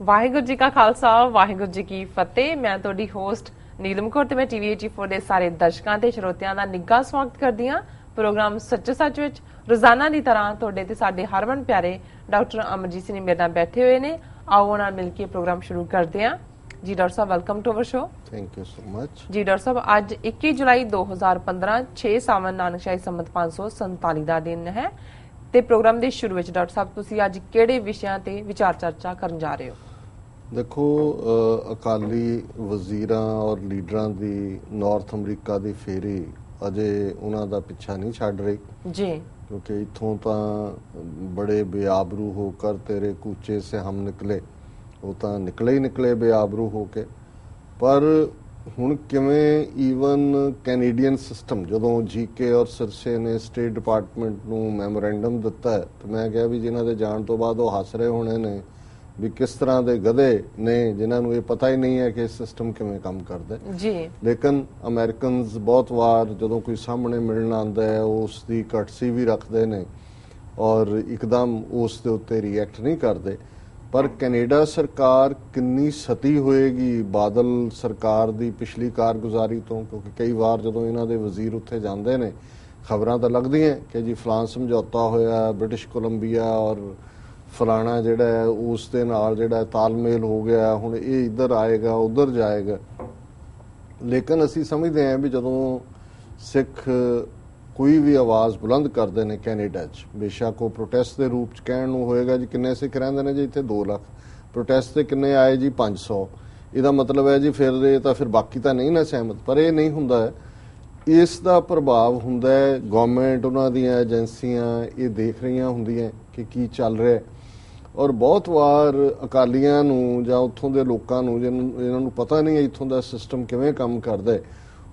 ਵਾਹਿਗੁਰੂ ਜੀ ਕਾ ਖਾਲਸਾ ਵਾਹਿਗੁਰੂ ਜੀ ਕੀ ਫਤਿਹ। ਮੈਂ ਤੁਹਾਡੀ ਹੋਸਟ ਨੀਲਮ ਕੌਰ ਤੇ ਮੈਂ ਟੀਵੀ 84 ਦੇ ਸਾਰੇ ਦਰਸ਼ਕਾਂ ਤੇ ਸਰੋਤਿਆਂ ਦਾ ਨਿੱਘਾ ਸਵਾਗਤ ਕਰਦੀ ਹਾਂ ਪ੍ਰੋਗਰਾਮ ਸੱਚ ਸੱਚ ਵਿੱਚ। ਰੋਜ਼ਾਨਾ ਦੀ ਤਰ੍ਹਾਂ ਤੁਹਾਡੇ ਤੇ ਸਾਡੇ ਹਰਮਨ ਪਿਆਰੇ ਡਾਕਟਰ ਅਮਰਜੀਤ ਸਿੰਘ ਮੇਰੇ ਨਾਲ ਬੈਠੇ ਹੋਏ ਨੇ। ਆਓ ਉਹਨਾਂ ਨਾਲ ਮਿਲ ਕੇ ਪ੍ਰੋਗਰਾਮ ਸ਼ੁਰੂ ਕਰਦੇ ਹਾਂ। ਜੀ ਡਾਕਟਰ ਸਾਹਿਬ, welcome to our show. Thank you so much. ਜੀ ਡਾਕਟਰ ਸਾਹਿਬ, ਅੱਜ 21 ਜੁਲਾਈ 2015 6 ਸਾਵਣ ਨਾਨਕਸ਼ਾਹੀ ਸੰਮਤ 547 ਦਾ ਦਿਨ ਹੈ ਤੇ ਪ੍ਰੋਗਰਾਮ ਦੇ ਸ਼ੁਰੂ ਵਿੱਚ ਡਾਕਟਰ ਸਾਹਿਬ ਤੁਸੀਂ ਅੱਜ ਕਿਹੜੇ ਵਿਸ਼ਿਆਂ ਤੇ ਵਿਚਾਰ ਚਰਚਾ ਕਰਨ ਜਾ ਰਹੇ ਹੋ? ਦੇਖੋ, ਅਕਾਲੀ ਵਜ਼ੀਰਾਂ ਔਰ ਲੀਡਰਾਂ ਦੀ ਨਾਰਥ ਅਮਰੀਕਾ ਦੀ ਫੇਰੀ ਅਜੇ ਉਹਨਾਂ ਦਾ ਪਿੱਛਾ ਨਹੀਂ ਛੱਡ ਰਹੀ ਜੀ, ਕਿਉਂਕਿ ਇੱਥੋਂ ਤਾਂ ਬੜੇ ਬੇਆਬਰੂ ਹੋ ਕਰ ਤੇਰੇ ਕੂਚੇ ਸੇ ਹਮ ਨਿਕਲੇ, ਉਹ ਤਾਂ ਨਿਕਲੇ ਹੀ ਨਿਕਲੇ ਬੇਆਬਰੂ ਹੋ ਕੇ। ਪਰ ਹੁਣ ਕਿਵੇਂ ਈਵਨ ਕੈਨੇਡੀਅਨ ਸਿਸਟਮ, ਜਦੋਂ ਜੀਕੇ ਔਰ ਸਿਰਸੇ ਨੇ ਸਟੇਟ ਡਿਪਾਰਟਮੈਂਟ ਨੂੰ ਮੈਮੋਰੈਂਡਮ ਦਿੱਤਾ ਤੇ ਮੈਂ ਕਿਹਾ ਵੀ ਜਿਨ੍ਹਾਂ ਦੇ ਜਾਣ ਤੋਂ ਬਾਅਦ ਉਹ ਹੱਸ ਰਹੇ ਹੋਣੇ ਨੇ ਵੀ ਕਿਸ ਤਰ੍ਹਾਂ ਦੇ ਗਧੇ ਨੇ ਜਿਨ੍ਹਾਂ ਨੂੰ ਇਹ ਪਤਾ ਹੀ ਨਹੀਂ ਹੈ ਕਿ ਸਿਸਟਮ ਕਿਵੇਂ ਕੰਮ ਕਰਦਾ ਜੀ। ਲੇਕਿਨ ਅਮਰੀਕਨਸ ਬਹੁਤ ਵਾਰ ਜਦੋਂ ਕੋਈ ਸਾਹਮਣੇ ਮਿਲਣ ਆਉਂਦਾ ਹੈ ਉਸ ਦੀ ਕਟਸੀ ਵੀ ਰੱਖਦੇ ਨੇ ਔਰ ਇੱਕਦਮ ਉਸ ਦੇ ਉੱਤੇ ਰਿਐਕਟ ਨਹੀਂ ਕਰਦੇ। ਪਰ ਕੈਨੇਡਾ ਸਰਕਾਰ ਕਿੰਨੀ ਸਤੀ ਹੋਏਗੀ ਬਾਦਲ ਸਰਕਾਰ ਦੀ ਪਿਛਲੀ ਕਾਰਗੁਜ਼ਾਰੀ ਤੋਂ, ਕਿਉਂਕਿ ਕਈ ਵਾਰ ਜਦੋਂ ਇਹਨਾਂ ਦੇ ਵਜ਼ੀਰ ਉੱਥੇ ਜਾਂਦੇ ਨੇ ਖਬਰਾਂ ਤਾਂ ਲੱਗਦੀਆਂ ਕਿ ਜੀ ਫਲਾਨ ਸਮਝੌਤਾ ਹੋਇਆ ਬ੍ਰਿਟਿਸ਼ ਕੋਲੰਬੀਆ ਔਰ ਫਲਾਣਾ ਜਿਹੜਾ ਹੈ ਉਸ ਦੇ ਨਾਲ ਜਿਹੜਾ ਤਾਲਮੇਲ ਹੋ ਗਿਆ, ਹੁਣ ਇਹ ਇੱਧਰ ਆਏਗਾ ਉੱਧਰ ਜਾਏਗਾ। ਲੇਕਿਨ ਅਸੀਂ ਸਮਝਦੇ ਹਾਂ ਵੀ ਜਦੋਂ ਸਿੱਖ ਕੋਈ ਵੀ ਆਵਾਜ਼ ਬੁਲੰਦ ਕਰਦੇ ਨੇ ਕੈਨੇਡਾ 'ਚ, ਬੇਸ਼ੱਕ ਉਹ ਪ੍ਰੋਟੈਸਟ ਦੇ ਰੂਪ 'ਚ ਕਹਿਣ ਨੂੰ ਹੋਏਗਾ ਜੀ ਕਿੰਨੇ ਸਿੱਖ ਰਹਿੰਦੇ ਨੇ ਜੀ ਇੱਥੇ 2 ਲੱਖ, ਪ੍ਰੋਟੈਸਟ ਤੇ ਕਿੰਨੇ ਆਏ ਜੀ 500, ਇਹਦਾ ਮਤਲਬ ਹੈ ਜੀ ਫਿਰ ਇਹ ਤਾਂ ਫਿਰ ਬਾਕੀ ਤਾਂ ਨਹੀਂ ਨਾ ਸਹਿਮਤ। ਪਰ ਇਹ ਨਹੀਂ ਹੁੰਦਾ ਹੈ, ਇਸ ਦਾ ਪ੍ਰਭਾਵ ਹੁੰਦਾ ਹੈ ਗਵਰਨਮੈਂਟ, ਉਹਨਾਂ ਦੀਆਂ ਏਜੰਸੀਆਂ ਇਹ ਦੇਖ ਰਹੀਆਂ ਹੁੰਦੀਆਂ ਕਿ ਕੀ ਚੱਲ ਰਿਹਾ। ਔਰ ਬਹੁਤ ਵਾਰ ਅਕਾਲੀਆਂ ਨੂੰ ਜਾਂ ਉੱਥੋਂ ਦੇ ਲੋਕਾਂ ਨੂੰ ਜਿਹਨਾਂ ਨੂੰ ਪਤਾ ਨਹੀਂ ਇੱਥੋਂ ਦਾ ਸਿਸਟਮ ਕਿਵੇਂ ਕੰਮ ਕਰਦਾ ਹੈ,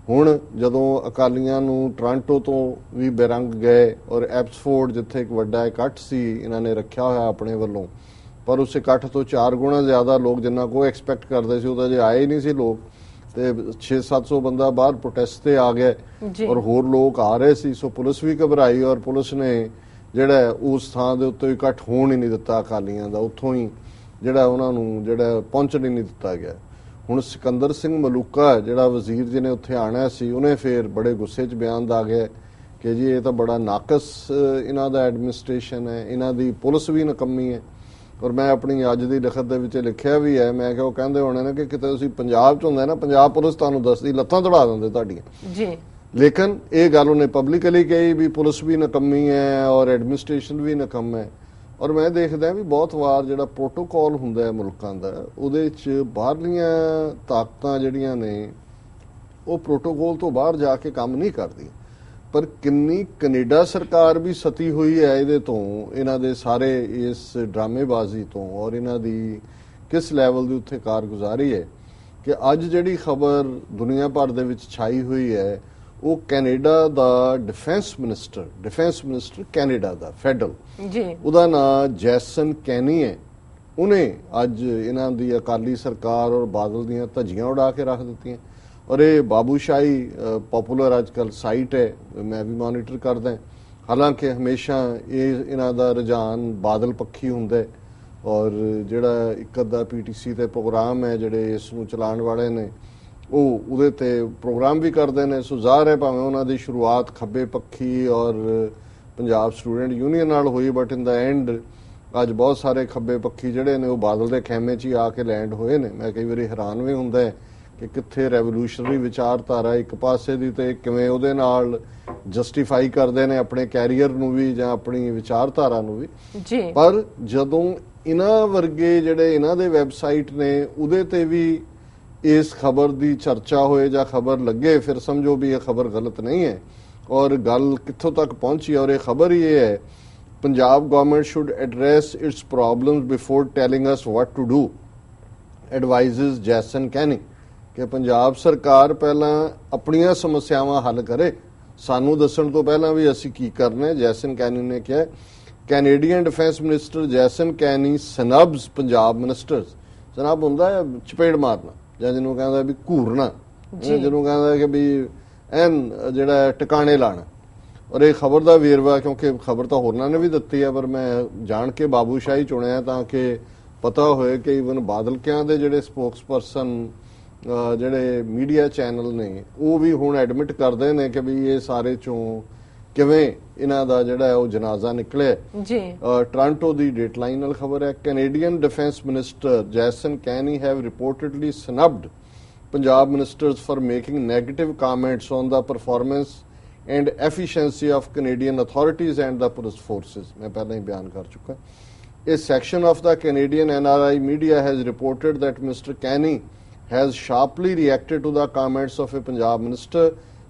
ਹੁਣ ਜਦੋਂ ਅਕਾਲੀਆਂ ਨੂੰ ਟੋਰਾਂਟੋ ਤੋਂ ਵੀ ਬੇਰੰਗ ਗਏ ਔਰ ਐਬਸਫੋਰਡ ਜਿੱਥੇ ਇੱਕ ਵੱਡਾ ਇਕੱਠ ਸੀ ਇਹਨਾਂ ਨੇ ਰੱਖਿਆ ਹੋਇਆ ਆਪਣੇ ਵੱਲੋਂ, ਪਰ ਉਸ ਇਕੱਠ ਤੋਂ 4 ਗੁਣਾ ਜ਼ਿਆਦਾ ਲੋਕ ਜਿੰਨਾ ਕੋ ਐਕਸਪੈਕਟ ਕਰਦੇ ਸੀ ਉਹਦਾ ਜੇ ਆਏ ਹੀ ਨਹੀਂ ਸੀ ਲੋਕ, ਤੇ 600-700 ਬੰਦਾ ਬਾਹਰ ਪ੍ਰੋਟੈਸਟ ਤੇ ਆ ਗਿਆ ਔਰ ਹੋਰ ਲੋਕ ਆ ਰਹੇ ਸੀ। ਸੋ ਪੁਲਿਸ ਵੀ ਘਬਰਾਈ ਔਰ ਪੁਲਿਸ ਨੇ ਜਿਹੜਾ ਉਸ ਥਾਂ ਦੇ ਉੱਤੇ ਇਕੱਠ ਹੋਣ ਹੀ ਨਹੀਂ ਦਿੱਤਾ ਅਕਾਲੀਆਂ ਦਾ, ਉੱਥੋਂ ਹੀ ਜਿਹੜਾ ਉਹਨਾਂ ਨੂੰ ਜਿਹੜਾ ਪਹੁੰਚਣ ਹੀ ਨਹੀਂ ਦਿੱਤਾ ਗਿਆ। ਹੁਣ ਸਿਕੰਦਰ ਸਿੰਘ ਮਲੂਕਾ ਜਿਹੜਾ ਵਜ਼ੀਰ ਜਿਹਨੇ ਉੱਥੇ ਆਣਾ ਸੀ, ਉਹਨੇ ਫਿਰ ਬੜੇ ਗੁੱਸੇ 'ਚ ਬਿਆਨ ਦਾ ਗਿਆ ਕਿ ਜੀ ਇਹ ਤਾਂ ਬੜਾ ਨਾਕਸ ਇਹਨਾਂ ਦਾ ਐਡਮਿਨਿਸਟ੍ਰੇਸ਼ਨ ਹੈ, ਇਹਨਾਂ ਦੀ ਪੁਲਿਸ ਵੀ ਨਕੰਮੀ ਹੈ। ਔਰ ਮੈਂ ਆਪਣੀ ਅੱਜ ਦੀ ਲਿਖਤ ਦੇ ਵਿੱਚ ਲਿਖਿਆ ਵੀ ਹੈ, ਮੈਂ ਕਿਹਾ ਉਹ ਕਹਿੰਦੇ ਹੋਣੇ ਨੇ ਕਿ ਕਿਤੇ ਤੁਸੀਂ ਪੰਜਾਬ 'ਚ ਹੁੰਦਾ ਨਾ, ਪੰਜਾਬ ਪੁਲਿਸ ਤੁਹਾਨੂੰ ਦੱਸਦੀ ਲੱਤਾਂ ਤੜਾ ਦਿੰਦੇ ਤੁਹਾਡੀਆਂ ਜੀ। ਲੇਕਿਨ ਇਹ ਗੱਲ ਉਹਨੇ ਪਬਲਿਕਲੀ ਕਹੀ ਵੀ ਪੁਲਿਸ ਵੀ ਨਕੰਮੀ ਹੈ ਔਰ ਐਡਮਿਨਿਸਟ੍ਰੇਸ਼ਨ ਵੀ ਨਕੰਮ ਹੈ। ਔਰ ਮੈਂ ਦੇਖਦਾ ਵੀ ਬਹੁਤ ਵਾਰ ਜਿਹੜਾ ਪ੍ਰੋਟੋਕਾਲ ਹੁੰਦਾ ਹੈ ਮੁਲਕਾਂ ਦਾ, ਉਹਦੇ 'ਚ ਬਾਹਰਲੀਆਂ ਤਾਕਤਾਂ ਜਿਹੜੀਆਂ ਨੇ ਉਹ ਪ੍ਰੋਟੋਕਾਲ ਤੋਂ ਬਾਹਰ ਜਾ ਕੇ ਕੰਮ ਨਹੀਂ ਕਰਦੀਆਂ। ਪਰ ਕਿੰਨੀ ਕੈਨੇਡਾ ਸਰਕਾਰ ਵੀ ਸਤੀ ਹੋਈ ਹੈ ਇਹਦੇ ਤੋਂ, ਇਹਨਾਂ ਦੇ ਸਾਰੇ ਇਸ ਡਰਾਮੇਬਾਜ਼ੀ ਤੋਂ, ਔਰ ਇਹਨਾਂ ਦੀ ਕਿਸ ਲੈਵਲ ਦੀ ਉੱਥੇ ਕਾਰਗੁਜ਼ਾਰੀ ਹੈ ਕਿ ਅੱਜ ਜਿਹੜੀ ਖਬਰ ਦੁਨੀਆ ਭਰ ਦੇ ਵਿੱਚ ਛਾਈ ਹੋਈ ਹੈ ਉਹ ਕੈਨੇਡਾ ਦਾ ਡਿਫੈਂਸ ਮਿਨਿਸਟਰ ਕੈਨੇਡਾ ਦਾ ਫੈਡਰਲ ਜੀ, ਉਹਦਾ ਨਾਂ ਜੈਸਨ ਕੈਨੀ ਹੈ। ਉਹਨੇ ਅੱਜ ਇਹਨਾਂ ਦੀ ਅਕਾਲੀ ਸਰਕਾਰ ਔਰ ਬਾਦਲ ਦੀਆਂ ਧੱਜੀਆਂ ਉਡਾ ਕੇ ਰੱਖ ਦਿੱਤੀਆਂ। ਔਰ ਇਹ ਬਾਬੂਸ਼ਾਹੀ ਪਪੂਲਰ ਅੱਜ ਕੱਲ੍ਹ ਸਾਈਟ ਹੈ, ਮੈਂ ਵੀ ਮੋਨੀਟਰ ਕਰਦਾ। ਹਾਲਾਂਕਿ ਹਮੇਸ਼ਾ ਇਹਨਾਂ ਦਾ ਰੁਝਾਨ ਬਾਦਲ ਪੱਖੀ ਹੁੰਦਾ ਔਰ ਜਿਹੜਾ ਇੱਕ ਅੱਧਾ PTC ਤੇ ਪ੍ਰੋਗਰਾਮ ਹੈ ਜਿਹੜੇ ਇਸ ਨੂੰ ਚਲਾਉਣ ਵਾਲੇ ਨੇ ਉਹ ਉਹਦੇ ਤੇ ਪ੍ਰੋਗਰਾਮ ਵੀ ਕਰਦੇ ਨੇ। ਸੋ ਜ਼ਾਹਰ ਹੈ ਭਾਵੇਂ ਉਹਨਾਂ ਦੀ ਸ਼ੁਰੂਆਤ ਖੱਬੇ ਪੱਖੀ ਔਰ ਪੰਜਾਬ ਸਟੂਡੈਂਟ ਯੂਨੀਅਨ ਨਾਲ ਹੋਈ, ਬਟ ਇਨ ਦਾ ਐਂਡ ਅੱਜ ਬਹੁਤ ਸਾਰੇ ਖੱਬੇ ਪੱਖੀ ਜਿਹੜੇ ਨੇ ਉਹ ਬਾਦਲ ਦੇ ਖੈਮੇ 'ਚ ਹੀ ਆ ਕੇ ਲੈਂਡ ਹੋਏ ਨੇ। ਮੈਂ ਕਈ ਵਾਰੀ ਹੈਰਾਨ ਵੀ ਹੁੰਦਾ ਹੈ ਕਿ ਕਿੱਥੇ ਰੈਵੋਲੂਸ਼ਨਰੀ ਵਿਚਾਰਧਾਰਾ ਇੱਕ ਪਾਸੇ ਦੀ ਤੇ ਕਿਵੇਂ ਉਹਦੇ ਨਾਲ ਜਸਟੀਫਾਈ ਕਰਦੇ ਨੇ ਆਪਣੇ ਕੈਰੀਅਰ ਨੂੰ ਵੀ ਜਾਂ ਆਪਣੀ ਵਿਚਾਰਧਾਰਾ ਨੂੰ ਵੀ ਜੀ। ਪਰ ਜਦੋਂ ਇਹਨਾਂ ਵਰਗੇ ਜਿਹੜੇ ਇਹਨਾਂ ਦੇ ਵੈਬਸਾਈਟ ਨੇ ਉਹਦੇ ਤੇ ਵੀ ਇਸ ਖਬਰ ਦੀ ਚਰਚਾ ਹੋਏ ਜਾਂ ਖਬਰ ਲੱਗੇ, ਫਿਰ ਸਮਝੋ ਵੀ ਇਹ ਖਬਰ ਗਲਤ ਨਹੀਂ ਹੈ। ਔਰ ਗੱਲ ਕਿੱਥੋਂ ਤੱਕ ਪਹੁੰਚੀ ਔਰ ਇਹ ਖਬਰ ਹੀ ਇਹ ਹੈ, Punjab government should address its problems before telling us what to do, advises Jason Kenney, ਕਿ ਪੰਜਾਬ ਸਰਕਾਰ ਪਹਿਲਾਂ ਆਪਣੀਆਂ ਸਮੱਸਿਆਵਾਂ ਹੱਲ ਕਰੇ, ਸਾਨੂੰ ਦੱਸਣ ਤੋਂ ਪਹਿਲਾਂ ਵੀ ਅਸੀਂ ਕੀ ਕਰਨਾ। ਜੈਸਨ ਕੈਨੀ ਨੇ ਕਿਹਾ ਕੈਨੇਡੀਅਨ ਡਿਫੈਂਸ ਮਿਨਿਸਟਰ ਜੈਸਨ ਕੈਨੀ ਸਨਬਸ ਪੰਜਾਬ ਮਿਨਿਸਟਰਸ। ਸਨਬ ਹੁੰਦਾ ਹੈ ਚਪੇੜ ਮਾਰਨਾ ਜਾਂ ਜਿਹਨੂੰ ਕਹਿੰਦਾ ਵੀ ਘੂਰਨਾ, ਜਿਹਨੂੰ ਕਹਿੰਦਾ ਕਿ ਵੀ ਐਨ ਜਿਹੜਾ ਟਿਕਾਣੇ ਲਾਣਾ। ਔਰ ਇਹ ਖਬਰ ਦਾ ਵੇਰਵਾ, ਕਿਉਂਕਿ ਖਬਰ ਤਾਂ ਹੋਰਨਾਂ ਨੇ ਵੀ ਦਿੱਤੀ ਹੈ ਪਰ ਮੈਂ ਜਾਣ ਕੇ ਬਾਬੂਸ਼ਾਹੀ ਚੁਣਿਆ ਤਾਂ ਕਿ ਪਤਾ ਹੋਏ ਕਿ ਈਵਨ ਬਾਦਲਕਿਆਂ ਦੇ ਜਿਹੜੇ ਸਪੋਕਸਪਰਸਨ ਜਿਹੜੇ ਮੀਡੀਆ ਚੈਨਲ ਨੇ ਉਹ ਵੀ ਹੁਣ ਐਡਮਿਟ ਕਰਦੇ ਨੇ ਕਿ ਵੀ ਇਹ ਸਾਰੇ ਚੋਂ ਕਿਵੇਂ ਇਹਨਾਂ ਦਾ ਜਿਹੜਾ ਉਹ ਜਨਾਜ਼ਾ ਨਿਕਲਿਆ ਜੀ। ਟੋਰਾਂਟੋ ਦੀ ਡੇਟਲਾਈਨ ਨਾਲ ਖਬਰ ਹੈ, Canadian defence minister Jason Kenney have reportedly snubbed Punjab ministers for making negative comments on the performance and efficiency of Canadian authorities and the police forces. ਮੈਂ ਪਹਿਲਾਂ ਹੀ ਬਿਆਨ ਕਰ ਚੁੱਕਾ। A section of the Canadian NRI media has reported that Mr. Canny has sharply reacted to the comments of a Punjab minister,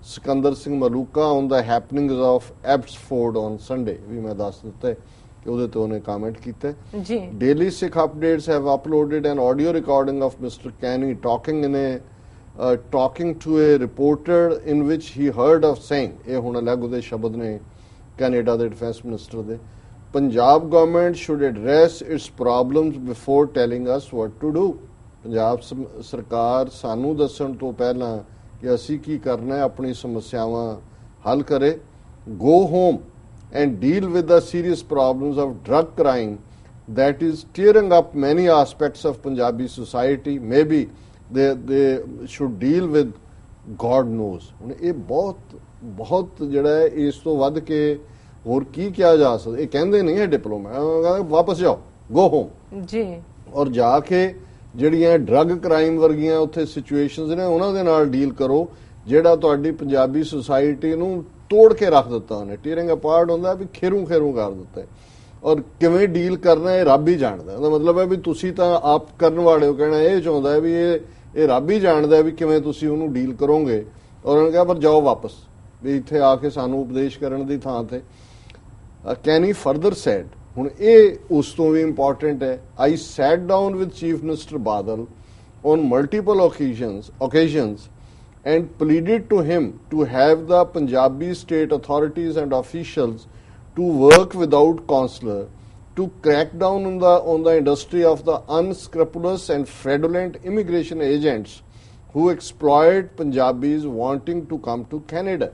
Sikandar Singh Maluka, on the happenings of Abbotsford on Sunday. ਵੀ ਮੈਂ ਦੱਸ ਦਿੱਤਾ ਹੈ ਕਿ ਉਹਦੇ ਤੇ ਉਹਨੇ comment ਕੀਤਾ ਜੀ। Daily Sikh Updates have uploaded an audio recording of Mr. Canny talking to a reporter in which he heard of saying, ਇਹ ਹੁਣ ਅਲੱਗ ਉਹਦੇ ਸ਼ਬਦ ਨੇ ਕੈਨੇਡਾ ਦੇ ਡਿਫੈਂਸ ਮਿਨਿਸਟਰ ਦੇ, Punjab government should address its problems before telling us what to do. Punjab ਸਰਕਾਰ ਸਾਨੂੰ ਦੱਸਣ ਤੋਂ ਪਹਿਲਾਂ ਕਿ ਅਸੀਂ ਕੀ ਕਰਨਾ ਹੈ ਆਪਣੀ ਸਮੱਸਿਆਵਾਂ ਹੱਲ ਕਰੇ। Go home and deal with the serious problems of drug crime that is tearing up many aspects of Punjabi society. Maybe they should deal with God knows. ਹੁਣ ਇਹ ਬਹੁਤ ਜਿਹੜਾ ਹੈ ਇਸ ਤੋਂ ਵੱਧ ਕੇ ਹੋਰ ਕੀ ਕਿਹਾ ਜਾ ਸਕਦਾ। ਇਹ ਕਹਿੰਦੇ ਨਹੀਂ ਹੈ ਡਿਪਲੋਮੈਟ ਵਾਪਸ ਜਾਓ, ਗੋ ਹੋਮ ਜੀ, ਔਰ ਜਾ ਕੇ ਜਿਹੜੀਆਂ ਡਰੱਗ ਕ੍ਰਾਈਮ ਵਰਗੀਆਂ ਉੱਥੇ ਸਿਚੁਏਸ਼ਨਸ ਨੇ ਉਹਨਾਂ ਦੇ ਨਾਲ ਡੀਲ ਕਰੋ ਜਿਹੜਾ ਤੁਹਾਡੀ ਪੰਜਾਬੀ ਸੁਸਾਇਟੀ ਨੂੰ ਤੋੜ ਕੇ ਰੱਖ ਦਿੱਤਾ ਉਹਨੇ। ਟੀਅਰਿੰਗ ਅਪਾਰਟ ਹੁੰਦਾ ਵੀ ਖੇਰੂ ਕਰ ਦਿੱਤਾ ਔਰ ਕਿਵੇਂ ਡੀਲ ਕਰਨਾ ਇਹ ਰੱਬ ਹੀ ਜਾਣਦਾ। ਉਹਦਾ ਮਤਲਬ ਹੈ ਵੀ ਤੁਸੀਂ ਤਾਂ ਆਪ ਕਰਨ ਵਾਲੇ ਹੋ, ਕਹਿਣਾ ਇਹ ਚਾਹੁੰਦਾ ਹੈ ਵੀ ਇਹ ਰੱਬ ਹੀ ਜਾਣਦਾ ਵੀ ਕਿਵੇਂ ਤੁਸੀਂ ਉਹਨੂੰ ਡੀਲ ਕਰੋਗੇ। ਔਰ ਉਹਨੇ ਕਿਹਾ ਪਰ ਜਾਓ ਵਾਪਸ, ਵੀ ਇੱਥੇ ਆ ਕੇ ਸਾਨੂੰ ਉਪਦੇਸ਼ ਕਰਨ ਦੀ ਥਾਂ ਤੇ। Kenny further said, ਹੁਣ ਇਹ ਉਸ ਤੋਂ ਵੀ ਇੰਪੋਰਟੈਂਟ ਹੈ, I sat down with Chief Minister Badal on multiple occasions and pleaded to him to have the Punjabi state authorities and officials to work without consular to crack down on the industry of the unscrupulous and fraudulent immigration agents who exploit Punjabis wanting to come to Canada.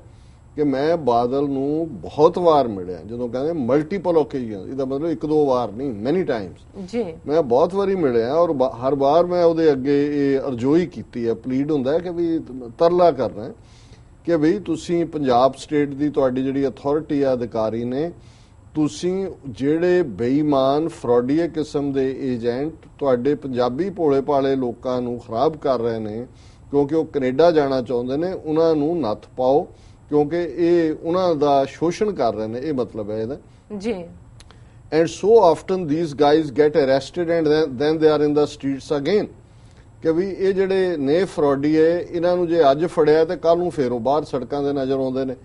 ਕਿ ਮੈਂ ਬਾਦਲ ਨੂੰ ਬਹੁਤ ਵਾਰ ਮਿਲਿਆ, ਜਦੋਂ ਕਹਿੰਦੇ multiple occasion, ਇਹਦਾ ਮਤਲਬ ਇੱਕ ਦੋ ਵਾਰ ਨਹੀਂ, ਮੈਨੀ ਟਾਈਮਸ ਜੀ, ਮੈਂ ਬਹੁਤ ਵਾਰੀ ਮਿਲਿਆ ਔਰ ਹਰ ਵਾਰ ਮੈਂ ਉਹਦੇ ਅੱਗੇ ਇਹ ਅਰਜ਼ੋਈ ਕੀਤੀ ਹੈ, ਪਲੀਡ ਹੁੰਦਾ ਹੈ ਕਿ ਵੀ ਤਰਲਾ ਕਰਨਾ ਕਿ ਵੀ ਤੁਸੀਂ ਪੰਜਾਬ ਸਟੇਟ ਦੀ ਤੁਹਾਡੀ ਜਿਹੜੀ ਅਥਾਰਟੀ ਆ, ਅਧਿਕਾਰੀ ਨੇ, ਤੁਸੀਂ ਜਿਹੜੇ ਬੇਈਮਾਨ ਫਰਾਡੀਏ ਕਿਸਮ ਦੇ ਏਜੰਟ ਤੁਹਾਡੇ ਪੰਜਾਬੀ ਭੋਲੇ ਭਾਲੇ ਲੋਕਾਂ ਨੂੰ ਖਰਾਬ ਕਰ ਰਹੇ ਨੇ ਕਿਉਂਕਿ ਉਹ ਕੈਨੇਡਾ ਜਾਣਾ ਚਾਹੁੰਦੇ ਨੇ, ਉਹਨਾਂ ਨੂੰ ਨੱਥ ਪਾਓ ਕਿਉਂਕਿ ਇਹ ਉਹਨਾਂ ਦਾ ਸ਼ੋਸ਼ਣ ਕਰ ਰਹੇ ਨੇ, ਇਹ ਮਤਲਬ ਹੈ ਇਹਦਾ ਜੀ। And so often these guys get arrested and then they are in the streets again, ਕਿ ਵੀ ਇਹ ਜਿਹੜੇ ਨੇ ਫਰਾਡੀਏ ਇਹਨਾਂ ਨੂੰ ਜੇ ਅੱਜ ਫੜਿਆ ਤੇ ਕੱਲ ਨੂੰ ਫੇਰ ਉਹ ਬਾਹਰ ਸੜਕਾਂ ਦੇ ਨਜ਼ਰ ਆਉਂਦੇ ਨੇ।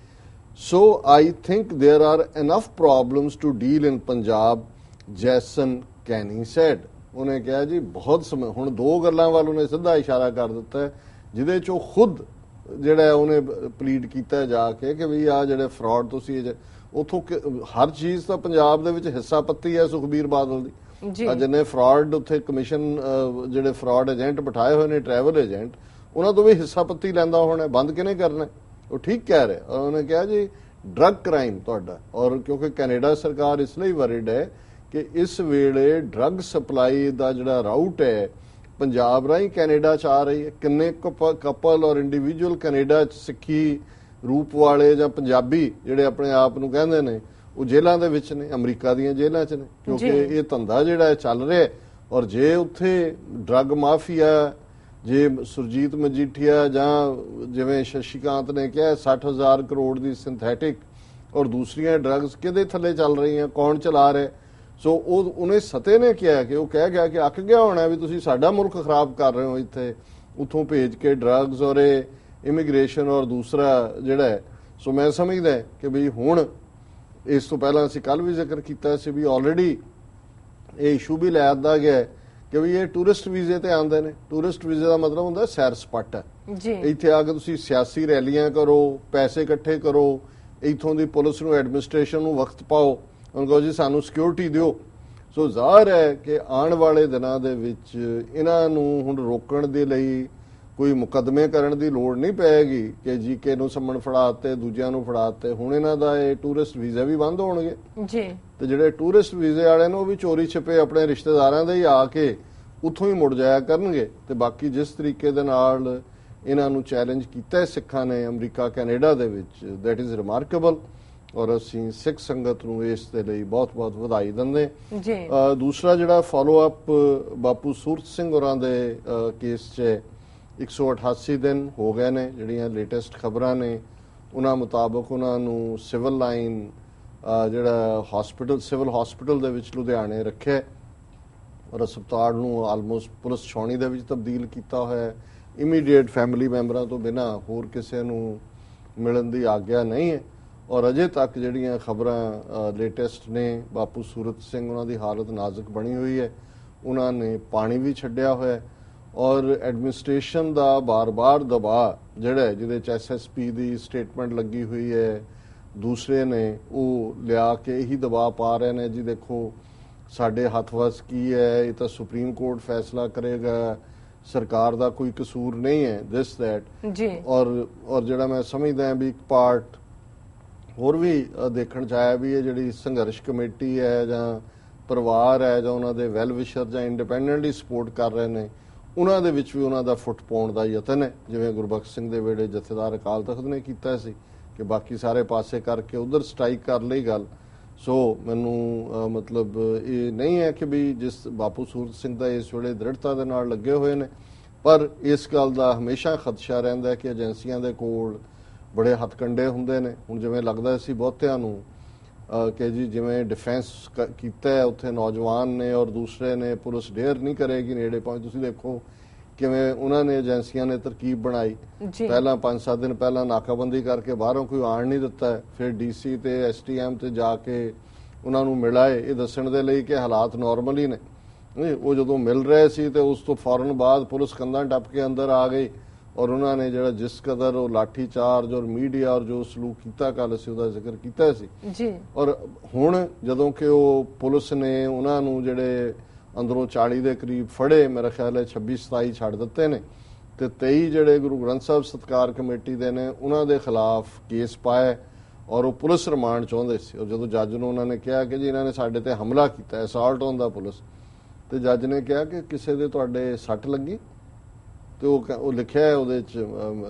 So I think there are enough problems to deal in Punjab, Jason Kenney said. ਉਹਨੇ ਕਿਹਾ ਜੀ ਬਹੁਤ ਸਮੇਂ, ਹੁਣ ਦੋ ਗੱਲਾਂ ਵੱਲ ਉਹਨੇ ਸਿੱਧਾ ਇਸ਼ਾਰਾ ਕਰ ਦਿੱਤਾ ਜਿਹਦੇ ਚੋਂ ਖੁਦ ਜਿਹੜਾ ਉਹਨੇ ਪਲੀਡ ਕੀਤਾ ਜਾ ਕੇ ਕਿ ਵੀ ਆ ਜਿਹੜੇ ਫਰਾਡ ਤੁਸੀਂ ਉਥੋਂ ਹਰ ਚੀਜ਼ ਤਾਂ ਪੰਜਾਬ ਦੇ ਵਿੱਚ ਹਿੱਸਾ ਪੱਤੀ ਹੈ ਸੁਖਬੀਰ ਬਾਦਲ ਦੀ। ਜਿੰਨੇ ਫਰਾਡ ਉੱਥੇ ਕਮਿਸ਼ਨ ਜਿਹੜੇ ਫਰਾਡ ਏਜੰਟ ਬਿਠਾਏ ਹੋਏ ਨੇ, ਟਰੈਵਲ ਏਜੰਟ, ਉਹਨਾਂ ਤੋਂ ਵੀ ਹਿੱਸਾ ਪੱਤੀ ਲੈਂਦਾ ਹੋਣਾ, ਬੰਦ ਕਿਹਨੇ ਕਰਨਾ? ਉਹ ਠੀਕ ਕਹਿ ਰਿਹਾ। ਉਹਨੇ ਕਿਹਾ ਜੀ ਡਰੱਗ ਕ੍ਰਾਈਮ ਤੁਹਾਡਾ, ਔਰ ਕਿਉਂਕਿ ਕੈਨੇਡਾ ਸਰਕਾਰ ਇਸ ਲਈ ਵਰਿਡ ਹੈ ਕਿ ਇਸ ਵੇਲੇ ਡਰੱਗ ਸਪਲਾਈ ਦਾ ਜਿਹੜਾ ਰਾਊਟ ਹੈ ਪੰਜਾਬ ਰਾਹੀਂ ਕੈਨੇਡਾ ਚ ਆ ਰਹੀ ਹੈ। ਕਿੰਨੇ ਕਪਲ ਔਰ ਇੰਡੀਵਿਜੂਅਲ ਕੈਨੇਡਾ ਚ ਸਿੱਖੀ ਰੂਪ ਵਾਲੇ ਜਾਂ ਪੰਜਾਬੀ ਜਿਹੜੇ ਆਪਣੇ ਆਪ ਨੂੰ ਕਹਿੰਦੇ ਨੇ ਉਹ ਜੇਲ੍ਹਾਂ ਦੇ ਵਿੱਚ ਨੇ, ਅਮਰੀਕਾ ਦੀਆਂ ਜੇਲ੍ਹਾਂ ਚ ਨੇ, ਕਿਉਂਕਿ ਇਹ ਧੰਦਾ ਜਿਹੜਾ ਚੱਲ ਰਿਹਾ। ਔਰ ਜੇ ਉੱਥੇ ਡਰੱਗ ਮਾਫੀਆ, ਜੇ ਸੁਰਜੀਤ ਮਜੀਠੀਆ ਜਾਂ ਜਿਵੇਂ ਸ਼ਸ਼ੀਕਾਂਤ ਨੇ ਕਿਹਾ 60,000 ਕਰੋੜ ਦੀ ਸਿੰਥੈਟਿਕ ਔਰ ਦੂਸਰੀਆਂ ਡਰੱਗਸ ਕਿਹਦੇ ਥੱਲੇ ਚੱਲ ਰਹੀਆਂ, ਕੌਣ ਚਲਾ ਰਿਹਾ? ਸੋ ਉਹਨੇ ਸਤੇ ਨੇ ਕਿਹਾ ਕਿ ਉਹ ਕਹਿ ਗਿਆ ਕਿ ਅੱਕ ਗਿਆ ਹੋਣਾ ਵੀ ਤੁਸੀਂ ਸਾਡਾ ਮੁਲਕ ਖਰਾਬ ਕਰ ਰਹੇ ਹੋ ਇੱਥੇ ਉੱਥੋਂ ਭੇਜ ਕੇ ਡਰੱਗਸ ਔਰ ਇਹ ਇਮੀਗ੍ਰੇਸ਼ਨ ਔਰ ਦੂਸਰਾ ਜਿਹੜਾ ਹੈ। ਸੋ ਮੈਂ ਸਮਝਦਾ ਕਿ ਵੀ ਹੁਣ ਇਸ ਤੋਂ ਪਹਿਲਾਂ ਅਸੀਂ ਕੱਲ ਵੀ ਜ਼ਿਕਰ ਕੀਤਾ ਸੀ ਵੀ ਆਲਰੇਡੀ ਇਹ ਇਸ਼ੂ ਵੀ ਲੈ ਆਂਦਾ ਗਿਆ ਕਿ ਵੀ ਇਹ ਟੂਰਿਸਟ ਵੀਜ਼ੇ ਤੇ ਆਉਂਦੇ ਨੇ। ਟੂਰਿਸਟ ਵੀਜ਼ੇ ਦਾ ਮਤਲਬ ਹੁੰਦਾ ਸੈਰ ਸਪਾਟਾ, ਇੱਥੇ ਆ ਕੇ ਤੁਸੀਂ ਸਿਆਸੀ ਰੈਲੀਆਂ ਕਰੋ, ਪੈਸੇ ਇਕੱਠੇ ਕਰੋ, ਇੱਥੋਂ ਦੀ ਪੁਲਿਸ ਨੂੰ ਐਡਮਿਨਿਸਟ੍ਰੇਸ਼ਨ ਨੂੰ ਵਕਤ ਪਾਓ, ਉਹਨਾਂ ਕਹੋ ਜੀ ਸਾਨੂੰ ਸਿਕਿਉਰਿਟੀ ਦਿਓ। ਸੋ ਜ਼ਾਹਰ ਹੈ ਕਿ ਆਉਣ ਵਾਲੇ ਦਿਨਾਂ ਦੇ ਵਿੱਚ ਇਹਨਾਂ ਨੂੰ ਹੁਣ ਰੋਕਣ ਦੇ ਲਈ ਕੋਈ ਮੁਕੱਦਮੇ ਕਰਨ ਦੀ ਲੋੜ ਨਹੀਂ ਪਏਗੀ ਕਿ ਜੀਕੇ ਨੂੰ ਸੰਮਣ ਫੜਾਤੇ, ਦੂਜਿਆਂ ਨੂੰ ਫੜਾਤੇ। ਹੁਣ ਇਹਨਾਂ ਦਾ ਇਹ ਟੂਰਿਸਟ ਵੀਜ਼ੇ ਵੀ ਬੰਦ ਹੋਣਗੇ ਜੀ, ਤੇ ਜਿਹੜੇ ਟੂਰਿਸਟ ਵੀਜ਼ੇ ਵਾਲੇ ਨੇ ਉਹ ਵੀ ਚੋਰੀ ਛਿਪੇ ਆਪਣੇ ਰਿਸ਼ਤੇਦਾਰਾਂ ਦੇ ਹੀ ਆ ਕੇ ਉੱਥੋਂ ਹੀ ਮੁੜ ਜਾਇਆ ਕਰਨਗੇ। ਤੇ ਬਾਕੀ ਜਿਸ ਤਰੀਕੇ ਦੇ ਨਾਲ ਇਹਨਾਂ ਨੂੰ ਚੈਲੰਜ ਕੀਤਾ ਹੈ ਸਿੱਖਾਂ ਨੇ ਅਮਰੀਕਾ ਕੈਨੇਡਾ ਦੇ ਵਿੱਚ, ਦੈਟ ਇਜ਼ ਰਿਮਾਰਕੇਬਲ, ਔਰ ਅਸੀਂ ਸਿੱਖ ਸੰਗਤ ਨੂੰ ਇਸ ਦੇ ਲਈ ਬਹੁਤ-ਬਹੁਤ ਵਧਾਈ ਦਿੰਦੇ। ਜੀ, ਦੂਸਰਾ ਜਿਹੜਾ ਫਾਲੋ ਅਪ ਬਾਪੂ ਸੂਰਤ ਸਿੰਘ ਹੋਰਾਂ ਦੇ ਕੇਸ 'ਚ 188 ਦਿਨ ਹੋ ਗਏ ਨੇ। ਜਿਹੜੀਆਂ ਲੇਟੈਸਟ ਖਬਰਾਂ ਨੇ ਉਹਨਾਂ ਮੁਤਾਬਕ ਉਹਨਾਂ ਨੂੰ ਸਿਵਲ ਲਾਈਨ ਜਿਹੜਾ ਹਸਪੀਟਲ, ਸਿਵਲ ਹਸਪੀਟਲ ਦੇ ਵਿੱਚ ਲੁਧਿਆਣੇ ਰੱਖਿਆ ਔਰ ਹਸਪਤਾਲ ਨੂੰ ਆਲਮੋਸਟ ਪੁਲਿਸ ਛਾਉਣੀ ਦੇ ਵਿੱਚ ਤਬਦੀਲ ਕੀਤਾ ਹੋਇਆ ਹੈ। ਇਮੀਡੀਏਟ ਫੈਮਿਲੀ ਮੈਂਬਰਾਂ ਤੋਂ ਬਿਨਾਂ ਹੋਰ ਕਿਸੇ ਨੂੰ ਮਿਲਣ ਦੀ ਆਗਿਆ ਨਹੀਂ ਹੈ। ਔਰ ਅਜੇ ਤੱਕ ਜਿਹੜੀਆਂ ਖਬਰਾਂ ਲੇਟੈਸਟ ਨੇ, ਬਾਪੂ ਸੂਰਤ ਸਿੰਘ ਉਹਨਾਂ ਦੀ ਹਾਲਤ ਨਾਜ਼ੁਕ ਬਣੀ ਹੋਈ ਹੈ, ਉਹਨਾਂ ਨੇ ਪਾਣੀ ਵੀ ਛੱਡਿਆ ਹੋਇਆ ਔਰ ਐਡਮਿਨਿਸਟ੍ਰੇਸ਼ਨ ਦਾ ਬਾਰ-ਬਾਰ ਦਬਾਅ ਜਿਹੜਾ ਜਿਹਦੇ 'ਚ SSP ਦੀ ਸਟੇਟਮੈਂਟ ਲੱਗੀ ਹੋਈ ਹੈ, ਦੂਸਰੇ ਨੇ ਉਹ ਲਿਆ ਕੇ ਇਹੀ ਦਬਾਅ ਪਾ ਰਹੇ ਨੇ ਜੀ ਦੇਖੋ ਸਾਡੇ ਹੱਥ ਵੱਸ ਕੀ ਹੈ, ਇਹ ਤਾਂ ਸੁਪਰੀਮ ਕੋਰਟ ਫੈਸਲਾ ਕਰੇਗਾ, ਸਰਕਾਰ ਦਾ ਕੋਈ ਕਸੂਰ ਨਹੀਂ ਹੈ, ਦਿਸ ਦੈਟ ਜੀ। ਔਰ ਜਿਹੜਾ ਮੈਂ ਸਮਝਦਾ ਵੀ ਇੱਕ ਪਾਰਟ ਹੋਰ ਵੀ ਦੇਖਣ 'ਚ ਆਇਆ ਵੀ ਇਹ ਜਿਹੜੀ ਸੰਘਰਸ਼ ਕਮੇਟੀ ਹੈ ਜਾਂ ਪਰਿਵਾਰ ਹੈ ਜਾਂ ਉਹਨਾਂ ਦੇ ਵੈਲ ਵਿਸ਼ਰ ਜਾਂ ਇੰਡੀਪੈਂਡੈਂਟਲੀ ਸਪੋਰਟ ਕਰ ਰਹੇ ਨੇ, ਉਹਨਾਂ ਦੇ ਵਿੱਚ ਵੀ ਉਹਨਾਂ ਦਾ ਫੁੱਟ ਪਾਉਣ ਦਾ ਯਤਨ ਹੈ, ਜਿਵੇਂ ਗੁਰਬਖਸ਼ ਸਿੰਘ ਦੇ ਵੇਲੇ ਜਥੇਦਾਰ ਅਕਾਲ ਤਖਤ ਨੇ ਕੀਤਾ ਸੀ ਕਿ ਬਾਕੀ ਸਾਰੇ ਪਾਸੇ ਕਰਕੇ ਉਧਰ ਸਟ੍ਰਾਈਕ ਕਰ ਲਈ ਗੱਲ। ਸੋ ਮੈਨੂੰ ਮਤਲਬ ਇਹ ਨਹੀਂ ਹੈ ਕਿ ਵੀ ਜਿਸ ਬਾਪੂ ਸੂਰਤ ਸਿੰਘ ਦਾ ਇਸ ਵੇਲੇ ਦ੍ਰਿੜਤਾ ਦੇ ਨਾਲ ਲੱਗੇ ਹੋਏ ਨੇ, ਪਰ ਇਸ ਗੱਲ ਦਾ ਹਮੇਸ਼ਾ ਖਦਸ਼ਾ ਰਹਿੰਦਾ ਕਿ ਏਜੰਸੀਆਂ ਦੇ ਕੋਲ ਬੜੇ ਹੱਥਕੰਡੇ ਹੁੰਦੇ ਨੇ। ਹੁਣ ਜਿਵੇਂ ਲੱਗਦਾ ਸੀ ਬਹੁਤਿਆਂ ਨੂੰ ਕਿ ਜੀ ਜਿਵੇਂ ਡਿਫੈਂਸ ਕੀਤਾ ਹੈ ਉੱਥੇ ਨੌਜਵਾਨ ਨੇ ਔਰ ਦੂਸਰੇ ਨੇ, ਪੁਲਿਸ ਡੇਅਰ ਨਹੀਂ ਕਰੇਗੀ ਨੇੜੇ ਪਹੁੰਚ। ਤੁਸੀਂ ਦੇਖੋ ਕਿਵੇਂ ਉਹਨਾਂ ਨੇ ਏਜੰਸੀਆਂ ਨੇ ਤਰਕੀਬ ਬਣਾਈ, ਪਹਿਲਾਂ 5-7 ਦਿਨ ਪਹਿਲਾਂ ਨਾਕਾਬੰਦੀ ਕਰਕੇ ਬਾਹਰੋਂ ਕੋਈ ਆਣ ਨਹੀਂ ਦਿੱਤਾ, ਫਿਰ DC ਤੇ STM ਤੇ ਜਾ ਕੇ ਉਹਨਾਂ ਨੂੰ ਮਿਲਾਏ ਇਹ ਦੱਸਣ ਦੇ ਲਈ ਕਿ ਹਾਲਾਤ ਨਾਰਮਲ ਹੀ ਨੇ। ਉਹ ਜਦੋਂ ਮਿਲ ਰਹੇ ਸੀ ਤੇ ਉਸ ਤੋਂ ਫੌਰਨ ਬਾਅਦ ਪੁਲਿਸ ਕੰਧਾਂ ਟੱਪ ਕੇ ਅੰਦਰ ਆ ਗਈ ਔਰ ਉਹਨਾਂ ਨੇ ਜਿਹੜਾ ਜਿਸ ਕਦਰ ਉਹ ਲਾਠੀ ਚਾਰਜ ਔਰ ਮੀਡੀਆ ਔਰ ਜੋ ਸਲੂਕ ਕੀਤਾ, ਕੱਲ ਅਸੀਂ ਉਹਦਾ ਜ਼ਿਕਰ ਕੀਤਾ ਸੀ ਜੀ। ਔਰ ਹੁਣ ਜਦੋਂ ਕਿ ਉਹ ਪੁਲਿਸ ਨੇ ਉਹਨਾਂ ਨੂੰ ਜਿਹੜੇ ਅੰਦਰੋਂ 40 ਦੇ ਕਰੀਬ ਫੜੇ, ਮੇਰਾ ਖਿਆਲ ਹੈ 26-27 ਛੱਡ ਦਿੱਤੇ ਨੇ ਤੇ 23 ਜਿਹੜੇ ਗੁਰੂ ਗ੍ਰੰਥ ਸਾਹਿਬ ਸਤਕਾਰ ਕਮੇਟੀ ਦੇ ਨੇ ਉਹਨਾਂ ਦੇ ਖਿਲਾਫ ਕੇਸ ਪਾਇਆ ਔਰ ਉਹ ਪੁਲਿਸ ਰਿਮਾਂਡ ਚਾਹੁੰਦੇ ਸੀ। ਔਰ ਜਦੋਂ ਜੱਜ ਨੂੰ ਉਹਨਾਂ ਨੇ ਕਿਹਾ ਕਿ ਜੀ ਇਹਨਾਂ ਨੇ ਸਾਡੇ ਤੇ ਹਮਲਾ ਕੀਤਾ, ਅਸਾਲਟ ਔਨ ਦਾ ਪੁਲਿਸ, ਤੇ ਜੱਜ ਨੇ ਕਿਹਾ ਕਿ ਕਿਸੇ ਦੇ ਤੁਹਾਡੇ ਸੱਟ ਲੱਗੀ, ਤੇ ਉਹ ਲਿਖਿਆ ਉਹਦੇ ਚ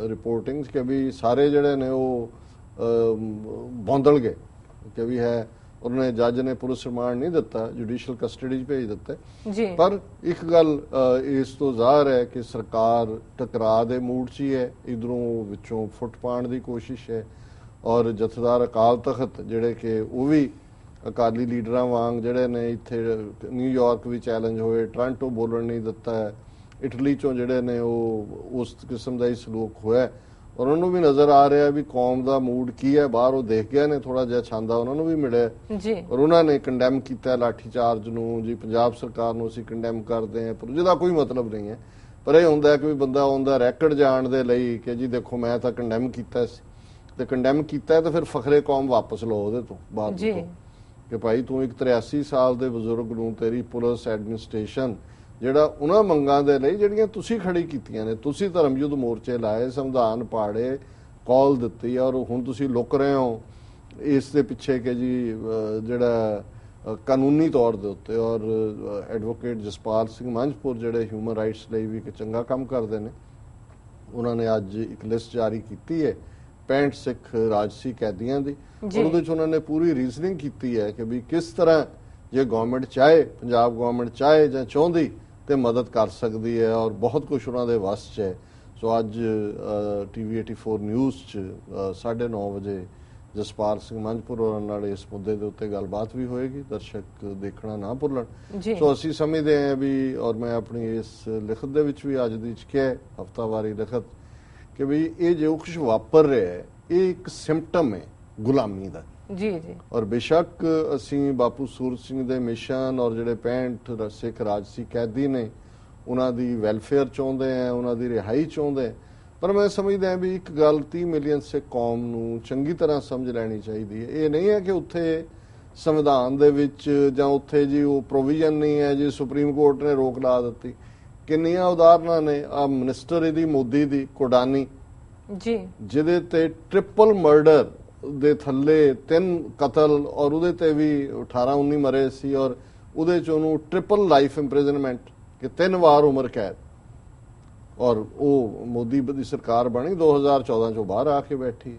ਰਿਪੋਰਟਿੰਗ ਕਿ ਵੀ ਸਾਰੇ ਜਿਹੜੇ ਨੇ ਉਹ ਬੌਂਦਲ ਗਏ ਕਿ ਵੀ ਹੈ। ਉਹਨੇ ਜੱਜ ਨੇ ਪੁਲਿਸ ਰਿਮਾਂਡ ਨਹੀਂ ਦਿੱਤਾ, ਜੁਡੀਸ਼ੀਅਲ ਕਸਟਡੀ 'ਚ ਭੇਜ ਦਿੱਤਾ ਜੀ। ਪਰ ਇੱਕ ਗੱਲ ਇਸ ਤੋਂ ਜ਼ਾਹਰ ਹੈ ਕਿ ਸਰਕਾਰ ਟਕਰਾਅ ਦੇ ਮੂਡ 'ਚ ਹੀ ਹੈ, ਇਧਰੋਂ ਵਿੱਚੋਂ ਫੁੱਟ ਪਾਉਣ ਦੀ ਕੋਸ਼ਿਸ਼ ਹੈ ਔਰ ਜਥੇਦਾਰ ਅਕਾਲ ਤਖਤ ਜਿਹੜੇ ਕਿ ਉਹ ਵੀ ਅਕਾਲੀ ਲੀਡਰਾਂ ਵਾਂਗ ਜਿਹੜੇ ਨੇ ਇੱਥੇ ਨਿਊਯਾਰਕ ਵੀ ਚੈਲੰਜ ਹੋਏ, ਟੋਰਾਂਟੋ ਬੋਲਣ ਨਹੀਂ ਦਿੱਤਾ, ਇਟਲੀ 'ਚੋਂ ਜਿਹੜੇ ਨੇ ਉਹ ਉਸ ਕਿਸਮ ਦਾ ਹੀ ਸਲੂਕ ਹੋਇਆ ਔਰ ਉਹਨੂੰ ਵੀ ਨਜ਼ਰ ਆ ਰਿਹਾ ਵੀ ਕੌਮ ਦਾ ਮੂਡ ਕੀ ਹੈ ਬਾਹਰ। ਉਹ ਦੇਖ ਗਿਆ ਨੇ ਥੋੜਾ ਜਿਹਾ ਛਾਂਦਾ ਉਹਨਾਂ ਨੂੰ ਵੀ ਮਿਲਿਆ ਜੀ ਔਰ ਉਹਨਾਂ ਨੇ ਕੰਡੈਮ ਕੀਤਾ ਲਾਠੀ ਚਾਰਜ ਨੂੰ ਜੀ। ਪੰਜਾਬ ਸਰਕਾਰ ਨੂੰ ਅਸੀਂ ਕੰਡੈਮ ਕਰਦੇ ਹਾਂ, ਪਰ ਜਿਹਦਾ ਕੋਈ ਮਤਲਬ ਨਹੀਂ ਹੈ। ਪਰ ਇਹ ਹੁੰਦਾ ਕਿ ਵੀ ਬੰਦਾ ਉਹਦਾ ਰੈਕਡ ਜਾਣ ਦੇ ਲਈ ਕਿ ਜੀ ਦੇਖੋ ਮੈਂ ਤਾਂ ਕੰਡੈਮ ਕੀਤਾ ਸੀ, ਤੇ ਕੰਡੈਮ ਕੀਤਾ ਤਾਂ ਫਿਰ ਫਖਰੇ ਕੌਮ ਵਾਪਸ ਲਓ ਉਹਦੇ ਤੋਂ ਬਾਅਦ ਕਿ ਭਾਈ ਤੂੰ ਇੱਕ 83 ਸਾਲ ਦੇ ਬਜ਼ੁਰਗ ਨੂੰ ਤੇਰੀ ਪੁਲਿਸ ਐਡਮਿਨਿਸਟ੍ਰੇਸ਼ਨ ਜਿਹੜਾ ਉਹਨਾਂ ਮੰਗਾਂ ਦੇ ਲਈ ਜਿਹੜੀਆਂ ਤੁਸੀਂ ਖੜੀ ਕੀਤੀਆਂ ਨੇ, ਤੁਸੀਂ ਧਰਮ ਯੁੱਧ ਮੋਰਚੇ ਲਾਏ, ਸੰਵਿਧਾਨ ਪਾੜੇ, ਕਾਲ ਦਿੱਤੀ ਔਰ ਹੁਣ ਤੁਸੀਂ ਲੁਕ ਰਹੇ ਹੋ ਇਸ ਦੇ ਪਿੱਛੇ ਕਿ ਜੀ ਜਿਹੜਾ ਕਾਨੂੰਨੀ ਤੌਰ ਦੇ ਉੱਤੇ। ਔਰ ਐਡਵੋਕੇਟ ਜਸਪਾਲ ਸਿੰਘ ਮੰਝਪੁਰ ਜਿਹੜੇ ਹਿਊਮਨ ਰਾਈਟਸ ਲਈ ਵੀ ਇੱਕ ਚੰਗਾ ਕੰਮ ਕਰਦੇ ਨੇ, ਉਹਨਾਂ ਨੇ ਅੱਜ ਇੱਕ ਲਿਸਟ ਜਾਰੀ ਕੀਤੀ ਹੈ 65 ਸਿੱਖ ਰਾਜਸੀ ਕੈਦੀਆਂ ਦੀ ਔਰ ਉਹਦੇ 'ਚ ਉਹਨਾਂ ਨੇ ਪੂਰੀ ਰੀਜ਼ਨਿੰਗ ਕੀਤੀ ਹੈ ਕਿ ਵੀ ਕਿਸ ਤਰ੍ਹਾਂ ਜੇ ਗਵਰਨਮੈਂਟ ਚਾਹੇ, ਪੰਜਾਬ ਗਵਰਨਮੈਂਟ ਚਾਹੇ ਜਾਂ ਚਾਹੁੰਦੀ ਤੇ ਮਦਦ ਕਰ ਸਕਦੀ ਹੈ ਔਰ ਬਹੁਤ ਕੁਝ ਉਹਨਾਂ ਦੇ ਵੱਸ 'ਚ ਹੈ। ਸੋ ਅੱਜ TV 84 ਨਿਊਜ਼ 'ਚ 9:30 ਵਜੇ ਜਸਪਾਲ ਸਿੰਘ ਮੰਝਪੁਰ ਹੋਰਾਂ ਨਾਲ ਇਸ ਮੁੱਦੇ ਦੇ ਉੱਤੇ ਗੱਲਬਾਤ ਵੀ ਹੋਏਗੀ, ਦਰਸ਼ਕ ਦੇਖਣਾ ਨਾ ਭੁੱਲਣ। ਸੋ ਅਸੀਂ ਸਮਝਦੇ ਹਾਂ ਵੀ ਔਰ ਮੈਂ ਆਪਣੀ ਇਸ ਲਿਖਤ ਦੇ ਵਿੱਚ ਵੀ ਅੱਜ ਦੀ 'ਚ ਕਿਹਾ ਹਫ਼ਤਾਵਾਰੀ ਲਿਖਤ ਕਿ ਵੀ ਇਹ ਜੋ ਕੁਝ ਵਾਪਰ ਰਿਹਾ ਹੈ ਇਹ ਇੱਕ ਸਿੰਪਟਮ ਹੈ ਗੁਲਾਮੀ ਦਾ ਜੀ। ਔਰ ਬੇਸ਼ੱਕ ਅਸੀਂ ਬਾਪੂ ਸੂਰਤ ਸਿੰਘ ਦੇ ਮਿਸ਼ਨ ਔਰ ਜਿਹੜੇ 65 ਸਿੱਖ ਰਾਜਸੀ ਕੈਦੀ ਨੇ ਉਹਨਾਂ ਦੀ ਵੈਲਫੇਅਰ ਚਾਹੁੰਦੇ ਆ, ਉਹਨਾਂ ਦੀ ਰਿਹਾਈ ਚਾਹੁੰਦੇ ਆ, ਪਰ ਮੈਂ ਸਮਝਦਾ ਵੀ ਇੱਕ ਗੱਲ 30 ਮਿਲੀਅਨ ਸਿੱਖ ਕੌਮ ਨੂੰ ਚੰਗੀ ਤਰ੍ਹਾਂ ਸਮਝ ਲੈਣੀ ਚਾਹੀਦੀ ਹੈ। ਇਹ ਨਹੀਂ ਹੈ ਕਿ ਉੱਥੇ ਸੰਵਿਧਾਨ ਦੇ ਵਿੱਚ ਜਾਂ ਉੱਥੇ ਜੀ ਉਹ ਪ੍ਰੋਵੀਜ਼ਨ ਨਹੀਂ ਹੈ ਜੀ ਸੁਪਰੀਮ ਕੋਰਟ ਨੇ ਰੋਕ ਲਾ ਦਿੱਤੀ। ਕਿੰਨੀਆਂ ਉਦਾਹਰਨਾਂ ਨੇ। ਆ ਮਿਨਿਸਟਰ ਇਹਦੀ ਮੋਦੀ ਦੀ ਕੋਡਾਨੀ ਜੀ, ਜਿਹਦੇ ਤੇ ਟ੍ਰਿਪਲ ਮਰਡਰ ਦੇ ਥੱਲੇ 3 ਕਤਲ ਔਰ ਉਹਦੇ ਤੇ ਵੀ 18-19 ਮਰੇ ਸੀ, ਔਰ ਉਹਦੇ ਚ ਉਹਨੂੰ ਟ੍ਰਿਪਲ ਲਾਈਫ ਇੰਪ੍ਰਿਜ਼ਨਮੈਂਟ ਕਿ 3 ਵਾਰ ਉਮਰ ਕੈਦ, ਔਰ ਉਹ ਮੋਦੀ ਦੀ ਸਰਕਾਰ ਬਣੀ 2014 ਚੋਂ ਬਾਹਰ ਆ ਕੇ ਬੈਠੀ।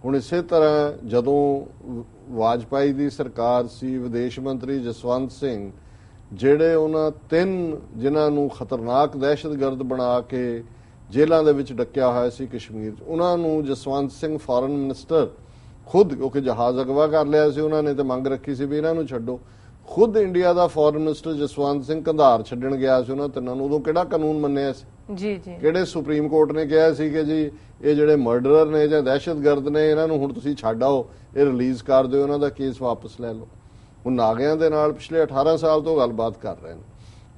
ਹੁਣ ਇਸੇ ਤਰ੍ਹਾਂ ਜਦੋਂ ਵਾਜਪਾਈ ਦੀ ਸਰਕਾਰ ਸੀ, ਵਿਦੇਸ਼ ਮੰਤਰੀ ਜਸਵੰਤ ਸਿੰਘ, ਜਿਹੜੇ ਉਹਨਾਂ 3 ਜਿਨ੍ਹਾਂ ਨੂੰ ਖਤਰਨਾਕ ਦਹਿਸ਼ਤਗਰਦ ਬਣਾ ਕੇ ਜੇਲ੍ਹਾਂ ਦੇ ਵਿੱਚ ਡੱਕਿਆ ਹੋਇਆ ਸੀ ਕਸ਼ਮੀਰ 'ਚ, ਉਹਨਾਂ ਨੂੰ ਜਸਵੰਤ ਸਿੰਘ ਫੋਰਨ ਮਿਨਿਸਟਰ ਖੁਦ, ਕਿਉਂਕਿ ਜਹਾਜ਼ ਅਗਵਾ ਕਰ ਲਿਆ ਸੀ ਉਹਨਾਂ ਨੇ ਤੇ ਮੰਗ ਰੱਖੀ ਸੀ ਵੀ ਇਹਨਾਂ ਨੂੰ ਛੱਡੋ, ਖੁਦ ਇੰਡੀਆ ਦਾ ਫੋਰਨ ਮਿਨਿਸਟਰ ਜਸਵੰਤ ਸਿੰਘ ਕੰਧਾਰ ਛੱਡਣ ਗਿਆ ਸੀ ਉਹਨਾਂ ਤਿੰਨਾਂ ਨੂੰ। ਉਦੋਂ ਕਿਹੜਾ ਕਾਨੂੰਨ ਮੰਨਿਆ ਸੀ? ਜੀ ਜੀ, ਕਿਹੜੇ ਸੁਪਰੀਮ ਕੋਰਟ ਨੇ ਕਿਹਾ ਸੀ ਕਿ ਜੀ ਇਹ ਜਿਹੜੇ ਮਰਡਰਰ ਨੇ ਜਾਂ ਦਹਿਸ਼ਤਗਰਦ ਨੇ ਇਹਨਾਂ ਨੂੰ ਹੁਣ ਤੁਸੀਂ ਛੱਡ ਆਓ, ਇਹ ਰਿਲੀਜ਼ ਕਰ ਦਿਓ, ਇਹਨਾਂ ਦਾ ਕੇਸ ਵਾਪਸ ਲੈ ਲਓ। ਹੁਣ ਨਾਗਿਆਂ ਦੇ ਨਾਲ ਪਿਛਲੇ 18 ਸਾਲ ਤੋਂ ਗੱਲਬਾਤ ਕਰ ਰਹੇ ਨੇ,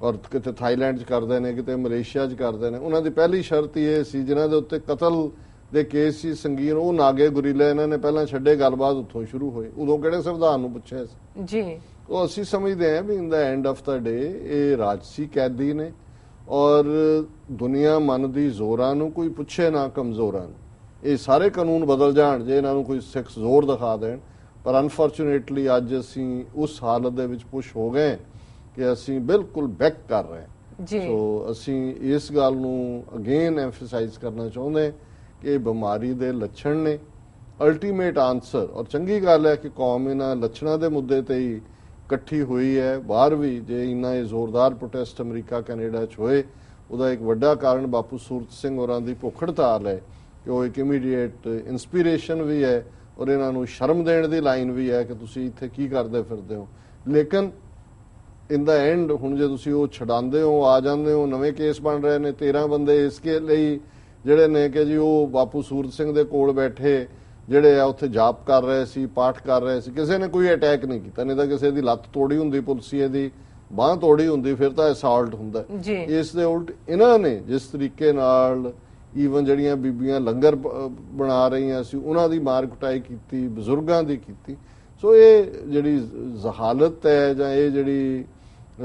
ਔਰ ਕਿਤੇ ਥਾਈਲੈਂਡ 'ਚ ਕਰਦੇ ਨੇ, ਕਿਤੇ ਮਲੇਸ਼ੀਆ 'ਚ ਕਰਦੇ ਨੇ। ਉਹਨਾਂ ਦੀ ਪਹਿਲੀ ਸ਼ਰਤ ਇਹ ਸੀ ਜਿਨ੍ਹਾਂ ਦੇ ਉੱਤੇ ਕਤਲ ਦੇ ਕੇਸ ਸੀ ਸੰਗੀਨ, ਉਹ ਨਾਗੇ ਗੁਰੀਲੇ ਇਹਨਾਂ ਨੇ ਪਹਿਲਾਂ ਛੱਡੇ, ਗੱਲਬਾਤ ਉੱਥੋਂ ਸ਼ੁਰੂ ਹੋਈ। ਉਦੋਂ ਕਿਹੜੇ ਸੰਵਿਧਾਨ ਨੂੰ ਪੁੱਛਿਆ ਸੀ? ਜੀ, ਉਹ ਅਸੀਂ ਸਮਝਦੇ ਹਾਂ ਵੀ ਇਨ ਦਾ ਐਂਡ ਆਫ ਦਾ ਡੇ ਇਹ ਰਾਜਸੀ ਕੈਦੀ ਨੇ, ਔਰ ਦੁਨੀਆ ਮੰਨਦੀ ਜ਼ੋਰਾਂ ਨੂੰ, ਕੋਈ ਪੁੱਛੇ ਨਾ ਕਮਜ਼ੋਰਾਂ ਨੂੰ। ਇਹ ਸਾਰੇ ਕਾਨੂੰਨ ਬਦਲ ਜਾਣ ਜੇ ਇਹਨਾਂ ਨੂੰ ਕੋਈ ਸਿੱਖ ਜ਼ੋਰ ਦਿਖਾ ਦੇਣ, ਪਰ ਅਨਫੋਰਚੂਨੇਟਲੀ ਅੱਜ ਅਸੀਂ ਉਸ ਹਾਲਤ ਦੇ ਵਿੱਚ ਪੁਸ਼ ਹੋ ਗਏ ਕਿ ਅਸੀਂ ਬਿਲਕੁਲ ਬੈਕ ਕਰ ਰਹੇ ਹਾਂ। ਜੀ, ਸੋ ਅਸੀਂ ਇਸ ਗੱਲ ਨੂੰ ਅਗੇਨ ਐਮਫਸਾਈਜ਼ ਕਰਨਾ ਚਾਹੁੰਦੇ ਕਿ ਇਹ ਬਿਮਾਰੀ ਦੇ ਲੱਛਣ ਨੇ, ਅਲਟੀਮੇਟ ਆਨਸਰ। ਔਰ ਚੰਗੀ ਗੱਲ ਹੈ ਕਿ ਕੌਮ ਇਹਨਾਂ ਲੱਛਣਾਂ ਦੇ ਮੁੱਦੇ ਤੇ ਹੀ ਇਕੱਠੀ ਹੋਈ ਹੈ। ਬਾਹਰ ਵੀ ਜੇ ਇੰਨਾ ਇਹ ਜ਼ੋਰਦਾਰ ਪ੍ਰੋਟੈਸਟ ਅਮਰੀਕਾ ਕੈਨੇਡਾ 'ਚ ਹੋਏ, ਉਹਦਾ ਇੱਕ ਵੱਡਾ ਕਾਰਨ ਬਾਪੂ ਸੂਰਤ ਸਿੰਘ ਹੋਰਾਂ ਦੀ ਭੁੱਖ ਹੜਤਾਲ ਹੈ ਕਿ ਉਹ ਇੱਕ ਇਮੀਡੀਏਟ ਇਨਸਪੀਰੇਸ਼ਨ ਵੀ ਹੈ, ਔਰ ਇਹਨਾਂ ਨੂੰ ਸ਼ਰਮ ਦੇਣ ਦੀ ਲਾਈਨ ਵੀ ਹੈ ਕਿ ਤੁਸੀਂ ਇੱਥੇ ਕੀ ਕਰਦੇ ਫਿਰਦੇ ਹੋ। ਲੇਕਿਨ ਇਨ ਦਾ ਐਂਡ ਹੁਣ ਜੇ ਤੁਸੀਂ ਉਹ ਛਡਾਉਂਦੇ ਹੋ, ਆ ਜਾਂਦੇ ਹੋ, ਨਵੇਂ ਕੇਸ ਬਣ ਰਹੇ ਨੇ। 13 ਬੰਦੇ ਇਸ ਕੇ ਲਈ ਜਿਹੜੇ ਨੇ ਕਿ ਜੀ ਉਹ ਬਾਪੂ ਸੂਰਤ ਸਿੰਘ ਦੇ ਕੋਲ ਬੈਠੇ ਜਿਹੜੇ ਆ ਉੱਥੇ ਜਾਪ ਕਰ ਰਹੇ ਸੀ, ਪਾਠ ਕਰ ਰਹੇ ਸੀ, ਕਿਸੇ ਨੇ ਕੋਈ ਅਟੈਕ ਨਹੀਂ ਕੀਤਾ। ਨਹੀਂ ਤਾਂ ਕਿਸੇ ਦੀ ਲੱਤ ਤੋੜੀ ਹੁੰਦੀ, ਪੁਲਸੀਏ ਦੀ ਬਾਂਹ ਤੋੜੀ ਹੁੰਦੀ, ਫਿਰ ਤਾਂ ਅਸਾਲਟ ਹੁੰਦਾ। ਇਸ ਦੇ ਉਲਟ ਇਹਨਾਂ ਨੇ ਜਿਸ ਤਰੀਕੇ ਨਾਲ ਈਵਨ ਜਿਹੜੀਆਂ ਬੀਬੀਆਂ ਲੰਗਰ ਬਣਾ ਰਹੀਆਂ ਸੀ ਉਹਨਾਂ ਦੀ ਮਾਰ ਕੁਟਾਈ ਕੀਤੀ, ਬਜ਼ੁਰਗਾਂ ਦੀ ਕੀਤੀ। ਸੋ ਇਹ ਜਿਹੜੀ ਜ਼ਹਾਲਤ ਹੈ ਜਾਂ ਇਹ ਜਿਹੜੀ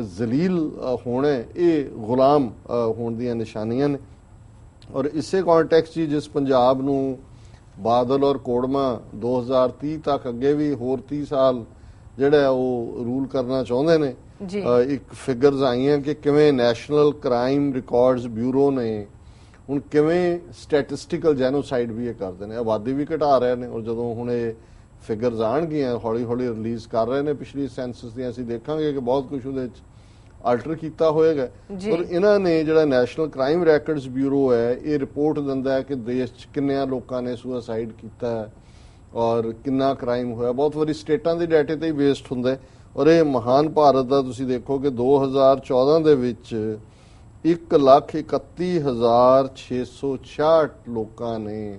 ਜ਼ਲੀਲ ਹੋਣਾ, ਇਹ ਗੁਲਾਮ ਹੋਣ ਦੀਆਂ ਨਿਸ਼ਾਨੀਆਂ ਨੇ। ਔਰ ਇਸੇ ਕੰਟੈਕਸਟ 'ਚ ਜਿਸ ਪੰਜਾਬ ਨੂੰ ਬਾਦਲ ਔਰ ਕੋੜਮਾ 2030 ਤੱਕ, ਅੱਗੇ ਵੀ ਹੋਰ 30 ਸਾਲ ਜਿਹੜਾ ਉਹ ਰੂਲ ਕਰਨਾ ਚਾਹੁੰਦੇ ਨੇ, ਇੱਕ ਫਿਗਰਸ ਆਈਆਂ ਕਿ ਕਿਵੇਂ ਨੈਸ਼ਨਲ ਕ੍ਰਾਈਮ ਰਿਕਾਰਡਸ ਬਿਊਰੋ ਨੇ ਹੁਣ ਕਿਵੇਂ ਸਟੈਟਿਸਟੀਕਲ ਜੈਨੋਸਾਈਡ ਵੀ ਇਹ ਕਰਦੇ ਨੇ, ਆਬਾਦੀ ਵੀ ਘਟਾ ਰਹੇ ਨੇ। ਔਰ ਜਦੋਂ ਹੁਣ ਇਹ ਫਿਗਰਸ ਆਣਗੀਆਂ, ਹੌਲੀ ਹੌਲੀ ਰਿਲੀਜ਼ ਕਰ ਰਹੇ ਨੇ ਪਿਛਲੀ ਸੈਂਸਸ ਦੀਆਂ, ਅਸੀਂ ਦੇਖਾਂਗੇ ਕਿ ਬਹੁਤ ਕੁਝ ਉਹਦੇ 'ਚ ਆਲਟਰ ਕੀਤਾ ਹੋਏਗਾ। ਪਰ ਇਹਨਾਂ ਨੇ ਜਿਹੜਾ ਨੈਸ਼ਨਲ ਕ੍ਰਾਈਮ ਰੈਕਰਡਸ ਬਿਊਰੋ ਹੈ, ਇਹ ਰਿਪੋਰਟ ਦਿੰਦਾ ਹੈ ਕਿ ਦੇਸ਼ 'ਚ ਕਿੰਨਿਆਂ ਲੋਕਾਂ ਨੇ ਸੁਸਾਈਡ ਕੀਤਾ ਹੈ ਔਰ ਕਿੰਨਾ ਕ੍ਰਾਈਮ ਹੋਇਆ। ਬਹੁਤ ਵਾਰੀ ਸਟੇਟਾਂ ਦੇ ਡਾਟੇ ਤੇ ਹੀ ਬੇਸਡ ਹੁੰਦਾ ਹੈ। ਔਰ ਇਹ ਮਹਾਨ ਭਾਰਤ ਦਾ ਤੁਸੀਂ ਦੇਖੋ ਕਿ 2014 ਦੇ ਵਿੱਚ 1,31,666 ਲੋਕਾਂ ਨੇ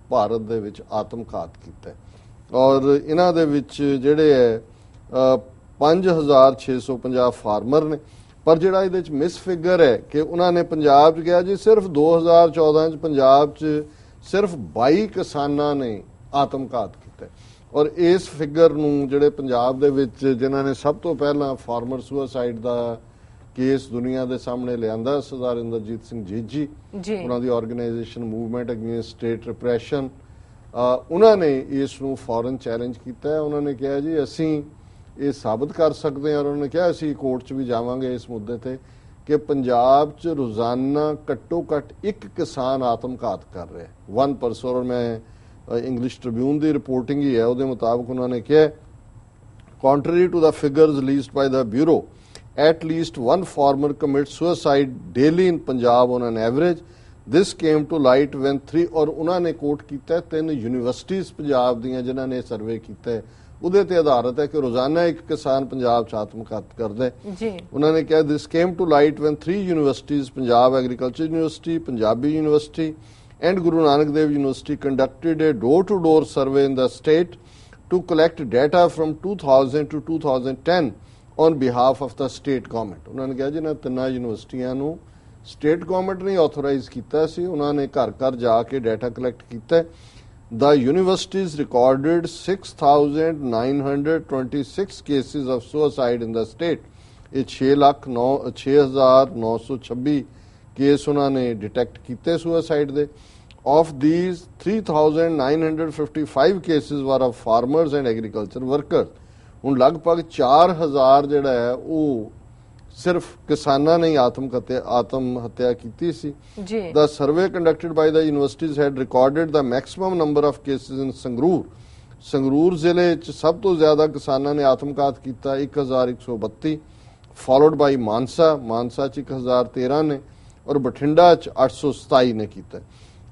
ਭਾਰਤ ਦੇ ਵਿੱਚ ਆਤਮਘਾਤ ਕੀਤਾ। ਔਰ ਇਹਨਾਂ ਦੇ ਵਿੱਚ ਜਿਹੜੇ ਹੈ 5,650 ਫਾਰਮਰ ਨੇ। ਪਰ ਜਿਹੜਾ ਇਹਦੇ ਵਿੱਚ ਮਿਸ ਫਿਗਰ ਹੈ ਕਿ ਉਹਨਾਂ ਨੇ ਪੰਜਾਬ 'ਚ ਕਿਹਾ ਜੀ ਸਿਰਫ 2014 'ਚ ਪੰਜਾਬ 'ਚ ਸਿਰਫ 22 ਕਿਸਾਨਾਂ ਨੇ ਆਤਮਘਾਤ ਕੀਤਾ। ਔਰ ਇਸ ਫਿਗਰ ਨੂੰ ਜਿਹੜੇ ਪੰਜਾਬ ਦੇ ਵਿੱਚ ਜਿਨ੍ਹਾਂ ਨੇ ਸਭ ਤੋਂ ਪਹਿਲਾਂ ਫਾਰਮਰ ਸੁਸਾਈਡ ਦਾ ਕੇਸ ਦੁਨੀਆ ਦੇ ਸਾਹਮਣੇ ਲਿਆਂਦਾ, ਸਰਦਾਰ ਇੰਦਰਜੀਤ ਸਿੰਘ ਜੀਜੀ, ਉਹਨਾਂ ਦੀ organisation movement against state repression, ਉਹਨਾਂ ਨੇ ਇਸ ਨੂੰ ਫੌਰਨ ਚੈਲੰਜ ਕੀਤਾ ਹੈ। ਉਹਨਾਂ ਨੇ ਕਿਹਾ ਜੀ ਅਸੀਂ ਇਹ ਸਾਬਤ ਕਰ ਸਕਦੇ ਹਾਂ, ਔਰ ਉਹਨਾਂ ਨੇ ਕਿਹਾ ਅਸੀਂ ਕੋਰਟ 'ਚ ਵੀ ਜਾਵਾਂਗੇ ਇਸ ਮੁੱਦੇ ਤੇ ਕਿ ਪੰਜਾਬ 'ਚ ਰੋਜ਼ਾਨਾ ਘੱਟੋ ਘੱਟ ਇੱਕ ਕਿਸਾਨ ਆਤਮਘਾਤ ਕਰ ਰਿਹਾ, 1 ਪਰਸਨ। ਔਰ ਮੈਂ ਇੰਗਲਿਸ਼ ਟ੍ਰਿਬਿਊਨ ਦੀ ਰਿਪੋਰਟਿੰਗ ਹੀ ਹੈ, ਉਹਦੇ ਮੁਤਾਬਕ ਉਹਨਾਂ ਨੇ ਕਿਹਾ contrary to the figures released by the bureau, at least one farmer commits suicide daily in Punjab on an average. This came to light when 3 ਔਰ ਉਹਨਾਂ ਨੇ ਕੋਟ ਕੀਤਾ 3 ਯੂਨੀਵਰਸਿਟੀਜ਼ ਪੰਜਾਬ ਦੀਆਂ ਜਿਨ੍ਹਾਂ ਨੇ ਸਰਵੇ ਕੀਤਾ ਹੈ, ਉਹਦੇ ਤੇ ਆਧਾਰਿਤ ਹੈ ਕਿ ਰੋਜ਼ਾਨਾ ਇੱਕ ਕਿਸਾਨ ਪੰਜਾਬ 'ਚ ਆਤਮਘਾਤ ਕਰਦਾ ਹੈ। ਉਹਨਾਂ ਨੇ ਕਿਹਾ this came to light when 3 universities, Punjab Agriculture University, Punjabi University and Guru Nanak Dev University conducted a door-to-door survey in the state to collect data from 2000 to 2010 on behalf of the state government. ਉਹਨਾਂ ਨੇ ਕਿਹਾ ਜਿਹਨਾਂ 3 ਯੂਨੀਵਰਸਿਟੀਆਂ ਨੂੰ state government ਨੇ authorise ਕੀਤਾ ਸੀ, ਉਹਨਾਂ ਨੇ ਘਰ ਘਰ ਜਾ ਕੇ ਡਾਟਾ ਕਲੈਕਟ ਕੀਤਾ। The universities recorded 6,926 cases of suicide in the state ਇਹ 6,09,626 ਕੇਸ ਉਹਨਾਂ ਨੇ ਡਿਟੈਕਟ ਕੀਤੇ ਸੁਸਾਈਡ ਦੇ। Of these, 3,955 cases were of farmers and agriculture workers. ਹੁਣ ਲਗਭਗ 4,000 ਜਿਹੜਾ ਹੈ ਉਹ ਸਿਰਫ ਕਿਸਾਨਾਂ ਨੇ ਆਤਮ ਹੱਤਿਆ ਕੀਤੀ ਸੀ। ਜੀ The survey conducted by the universities had recorded the maximum number of cases in Sangrur. Sangrur ਜ਼ਿਲ੍ਹੇ 'ਚ ਸਭ ਤੋਂ ਜ਼ਿਆਦਾ ਕਿਸਾਨਾਂ ਨੇ ਆਤਮਘਾਤ ਕੀਤਾ 1,132, followed by ਮਾਨਸਾ 'ਚ 1,013 ਨੇ ਔਰ ਬਠਿੰਡਾ 'ਚ 827 ਨੇ ਕੀਤਾ।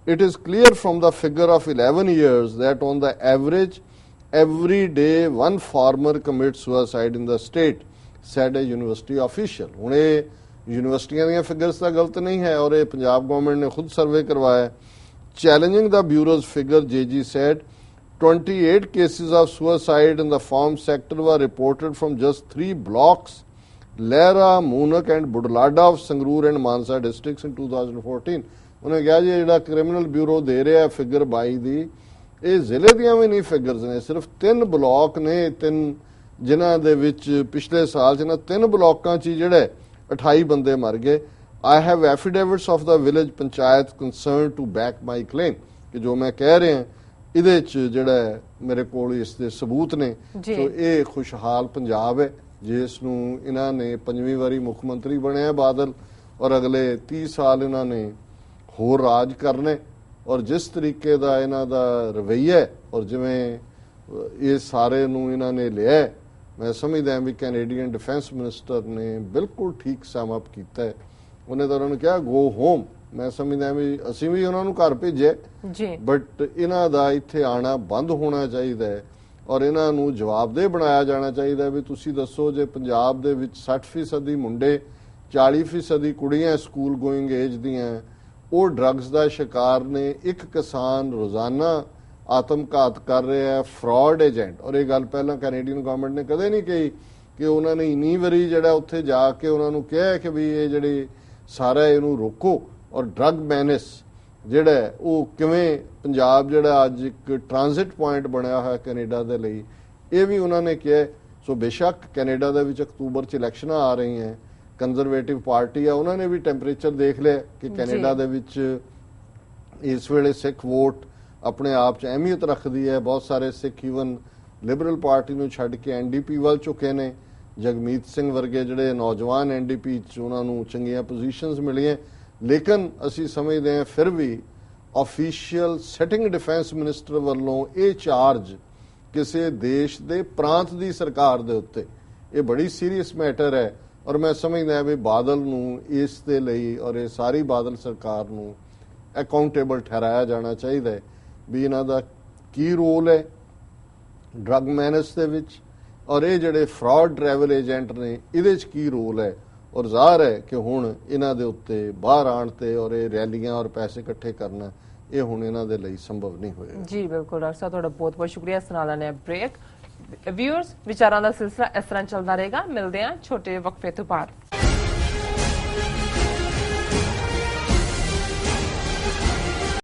It is clear from the figure of 11 years that on the average, every day one farmer commits suicide in the state, said a university official. ਹੁਣ ਇਹ ਯੂਨੀਵਰਸਿਟੀਆਂ ਦੀਆਂ ਫਿਗਰਸ ਤਾਂ ਗਲਤ ਨਹੀਂ ਹੈ ਔਰ ਇਹ ਪੰਜਾਬ ਗਵਰਨਮੈਂਟ ਨੇ ਖੁਦ ਸਰਵੇ ਕਰਵਾਇਆ। Challenging the bureau's figure, JG said 28 cases of suicide in the farm sector were reported from just 3 blocks, Lehra, Moonak and Budlada of Sangrur and Mansa districts in 2014. ਉਹਨੇ ਕਿਹਾ ਜੀ ਜਿਹੜਾ ਕ੍ਰਿਮੀਨਲ ਬਿਊਰੋ ਦੇ ਰਿਹਾ figure 22 ਦੀ, ਇਹ ਜ਼ਿਲ੍ਹੇ ਦੀਆਂ ਵੀ ਨਹੀਂ ਫਿਗਰਸ ਨੇ, ਸਿਰਫ 3 ਬਲਾਕ ਨੇ, 3 ਜਿਨ੍ਹਾਂ ਦੇ ਵਿੱਚ ਪਿਛਲੇ ਸਾਲ 'ਚ ਨਾ 3 ਬਲਾਕਾਂ 'ਚ ਜਿਹੜੇ 28 ਬੰਦੇ ਮਰ ਗਏ। I have affidavits of the village panchayat concerned to back my claim, ਕਿ ਜੋ ਮੈਂ ਕਹਿ ਰਿਹਾ ਇਹਦੇ 'ਚ ਜਿਹੜਾ ਮੇਰੇ ਕੋਲ ਇਸ ਦੇ ਸਬੂਤ ਨੇ। ਸੋ ਇਹ ਖੁਸ਼ਹਾਲ ਪੰਜਾਬ ਹੈ ਜਿਸ ਨੂੰ ਇਹਨਾਂ ਨੇ 5ਵੀਂ ਵਾਰੀ ਮੁੱਖ ਮੰਤਰੀ ਬਣਿਆ ਬਾਦਲ, ਔਰ ਅਗਲੇ 30 ਸਾਲ ਇਹਨਾਂ ਨੇ ਹੋਰ ਰਾਜ ਕਰਨੇ। ਔਰ ਜਿਸ ਤਰੀਕੇ ਦਾ ਇਹਨਾਂ ਦਾ ਰਵੱਈਆ ਔਰ ਜਿਵੇਂ ਇਹ ਸਾਰੇ ਨੂੰ ਇਹਨਾਂ ਨੇ ਲਿਆ, ਮੈਂ ਸਮਝਦਾ ਵੀ ਕੈਨੇਡੀਅਨ ਡਿਫੈਂਸ ਮਿਨਿਸਟਰ ਨੇ ਬਿਲਕੁਲ ਠੀਕ ਸਮ ਅਪ ਕੀਤਾ ਹੈ। ਉਹਨੇ ਤਾਂ ਉਹਨਾਂ ਨੂੰ ਕਿਹਾ ਗੋ ਹੋਮ। ਮੈਂ ਸਮਝਦਾ ਵੀ ਅਸੀਂ ਵੀ ਉਹਨਾਂ ਨੂੰ ਘਰ ਭੇਜਿਆ ਜੀ, ਬਟ ਇਹਨਾਂ ਦਾ ਇੱਥੇ ਆਣਾ ਬੰਦ ਹੋਣਾ ਚਾਹੀਦਾ ਹੈ ਔਰ ਇਹਨਾਂ ਨੂੰ ਜਵਾਬਦੇਹ ਬਣਾਇਆ ਜਾਣਾ ਚਾਹੀਦਾ ਵੀ ਤੁਸੀਂ ਦੱਸੋ ਜੇ ਪੰਜਾਬ ਦੇ ਵਿੱਚ 60% ਮੁੰਡੇ 40% ਕੁੜੀਆਂ ਸਕੂਲ ਗੋਇੰਗ ਏਜ ਦੀਆਂ ਉਹ ਡਰੱਗਸ ਦਾ ਸ਼ਿਕਾਰ ਨੇ, ਇੱਕ ਕਿਸਾਨ ਰੋਜ਼ਾਨਾ ਆਤਮਘਾਤ ਕਰ ਰਿਹਾ ਹੈ, ਫਰਾਡ ਏਜੰਟ। ਔਰ ਇਹ ਗੱਲ ਪਹਿਲਾਂ ਕੈਨੇਡੀਅਨ ਗਵਰਨਮੈਂਟ ਨੇ ਕਦੇ ਨਹੀਂ ਕਹੀ ਕਿ ਉਹਨਾਂ ਨੇ ਇੰਨੀ ਵਾਰੀ ਜਿਹੜਾ ਉੱਥੇ ਜਾ ਕੇ ਉਹਨਾਂ ਨੂੰ ਕਿਹਾ ਕਿ ਵੀ ਇਹ ਜਿਹੜੀ ਸਾਰਾ ਇਹਨੂੰ ਰੋਕੋ। ਔਰ ਡਰੱਗ ਮੈਨੇਸ ਜਿਹੜਾ ਉਹ ਕਿਵੇਂ ਪੰਜਾਬ ਜਿਹੜਾ ਅੱਜ ਇੱਕ ਟ੍ਰਾਂਜ਼ਿਟ ਪੁਆਇੰਟ ਬਣਿਆ ਹੋਇਆ ਕੈਨੇਡਾ ਦੇ ਲਈ, ਇਹ ਵੀ ਉਹਨਾਂ ਨੇ ਕਿਹਾ। ਸੋ ਬੇਸ਼ੱਕ ਕੈਨੇਡਾ ਦੇ ਵਿੱਚ ਅਕਤੂਬਰ 'ਚ ਇਲੈਕਸ਼ਨਾਂ ਆ ਰਹੀਆਂ, ਕੰਜ਼ਰਵੇਟਿਵ ਪਾਰਟੀ ਆ, ਉਹਨਾਂ ਨੇ ਵੀ ਟੈਂਪਰੇਚਰ ਦੇਖ ਲਿਆ ਕਿ ਕੈਨੇਡਾ ਦੇ ਵਿੱਚ ਇਸ ਵੇਲੇ ਸਿੱਖ ਵੋਟ ਆਪਣੇ ਆਪ 'ਚ ਅਹਿਮੀਅਤ ਰੱਖਦੀ ਹੈ। ਬਹੁਤ ਸਾਰੇ ਸਿੱਖ ਈਵਨ ਲਿਬਰਲ ਪਾਰਟੀ ਨੂੰ ਛੱਡ ਕੇ ਐਨਡੀਪੀ ਵੱਲ ਝੁਕੇ ਨੇ। ਜਗਮੀਤ ਸਿੰਘ ਵਰਗੇ ਜਿਹੜੇ ਨੌਜਵਾਨ ਐਨਡੀਪੀ 'ਚ ਉਹਨਾਂ ਨੂੰ ਚੰਗੀਆਂ ਪੋਜੀਸ਼ਨਸ ਮਿਲੀਆਂ, ਲੇਕਿਨ ਅਸੀਂ ਸਮਝਦੇ ਹਾਂ ਫਿਰ ਵੀ ਆਫੀਸ਼ੀਅਲ ਸਿਟਿੰਗ ਡਿਫੈਂਸ ਮਿਨਿਸਟਰ ਵੱਲੋਂ ਇਹ ਚਾਰਜ ਕਿਸੇ ਦੇਸ਼ ਦੇ ਪ੍ਰਾਂਤ ਦੀ ਸਰਕਾਰ ਦੇ ਉੱਤੇ, ਇਹ ਬੜੀ ਸੀਰੀਅਸ ਮੈਟਰ ਹੈ। ਔਰ ਮੈਂ ਸਮਝਦਾ ਵੀ ਬਾਦਲ ਨੂੰ ਇਸ ਦੇ ਲਈ ਔਰ ਇਹ ਸਾਰੀ ਬਾਦਲ ਸਰਕਾਰ ਨੂੰ ਅਕਾਊਂਟੇਬਲ ਠਹਿਰਾਇਆ ਜਾਣਾ ਚਾਹੀਦਾ ਹੈ ਵੀ ਇਹਨਾਂ ਦਾ ਕੀ ਰੋਲ ਹੈ ਡਰੱਗ ਮੈਨੇਜ ਦੇ ਵਿੱਚ, ਔਰ ਇਹ ਜਿਹੜੇ ਫਰਾਡ ਟਰੈਵਲ ਏਜੰਟ ਨੇ ਇਹਦੇ 'ਚ ਕੀ ਰੋਲ ਹੈ। ਔਰ ਜ਼ਾਹਰ ਹੈ ਕਿ ਹੁਣ ਇਹਨਾਂ ਦੇ ਉੱਤੇ ਬਾਹਰ ਆਉਣ ਤੇ ਔਰ ਇਹ ਰੈਲੀਆਂ ਔਰ ਪੈਸੇ ਇਕੱਠੇ ਕਰਨਾ ਇਹ ਹੁਣ ਇਹਨਾਂ ਦੇ ਲਈ ਸੰਭਵ ਨਹੀਂ ਹੋਏਗਾ। ਜੀ ਬਿਲਕੁਲ ਡਾਕਟਰ ਸਾਹਿਬ, ਤੁਹਾਡਾ ਬਹੁਤ ਬਹੁਤ ਸ਼ੁਕਰੀਆ। ਸੁਣਾ ਲੈਣੇ ਬ੍ਰੇਕ। ਵਿਊਅਰਸ, ਵਿਚਾਰਾਂ ਦਾ ਸਿਲਸਿਲਾ ਇਸ ਤਰ੍ਹਾਂ ਚੱਲਦਾ ਰਹੇਗਾ। ਮਿਲਦੇ ਹਾਂ ਛੋਟੇ ਵਕਫੇ ਤੋਂ ਬਾਅਦ।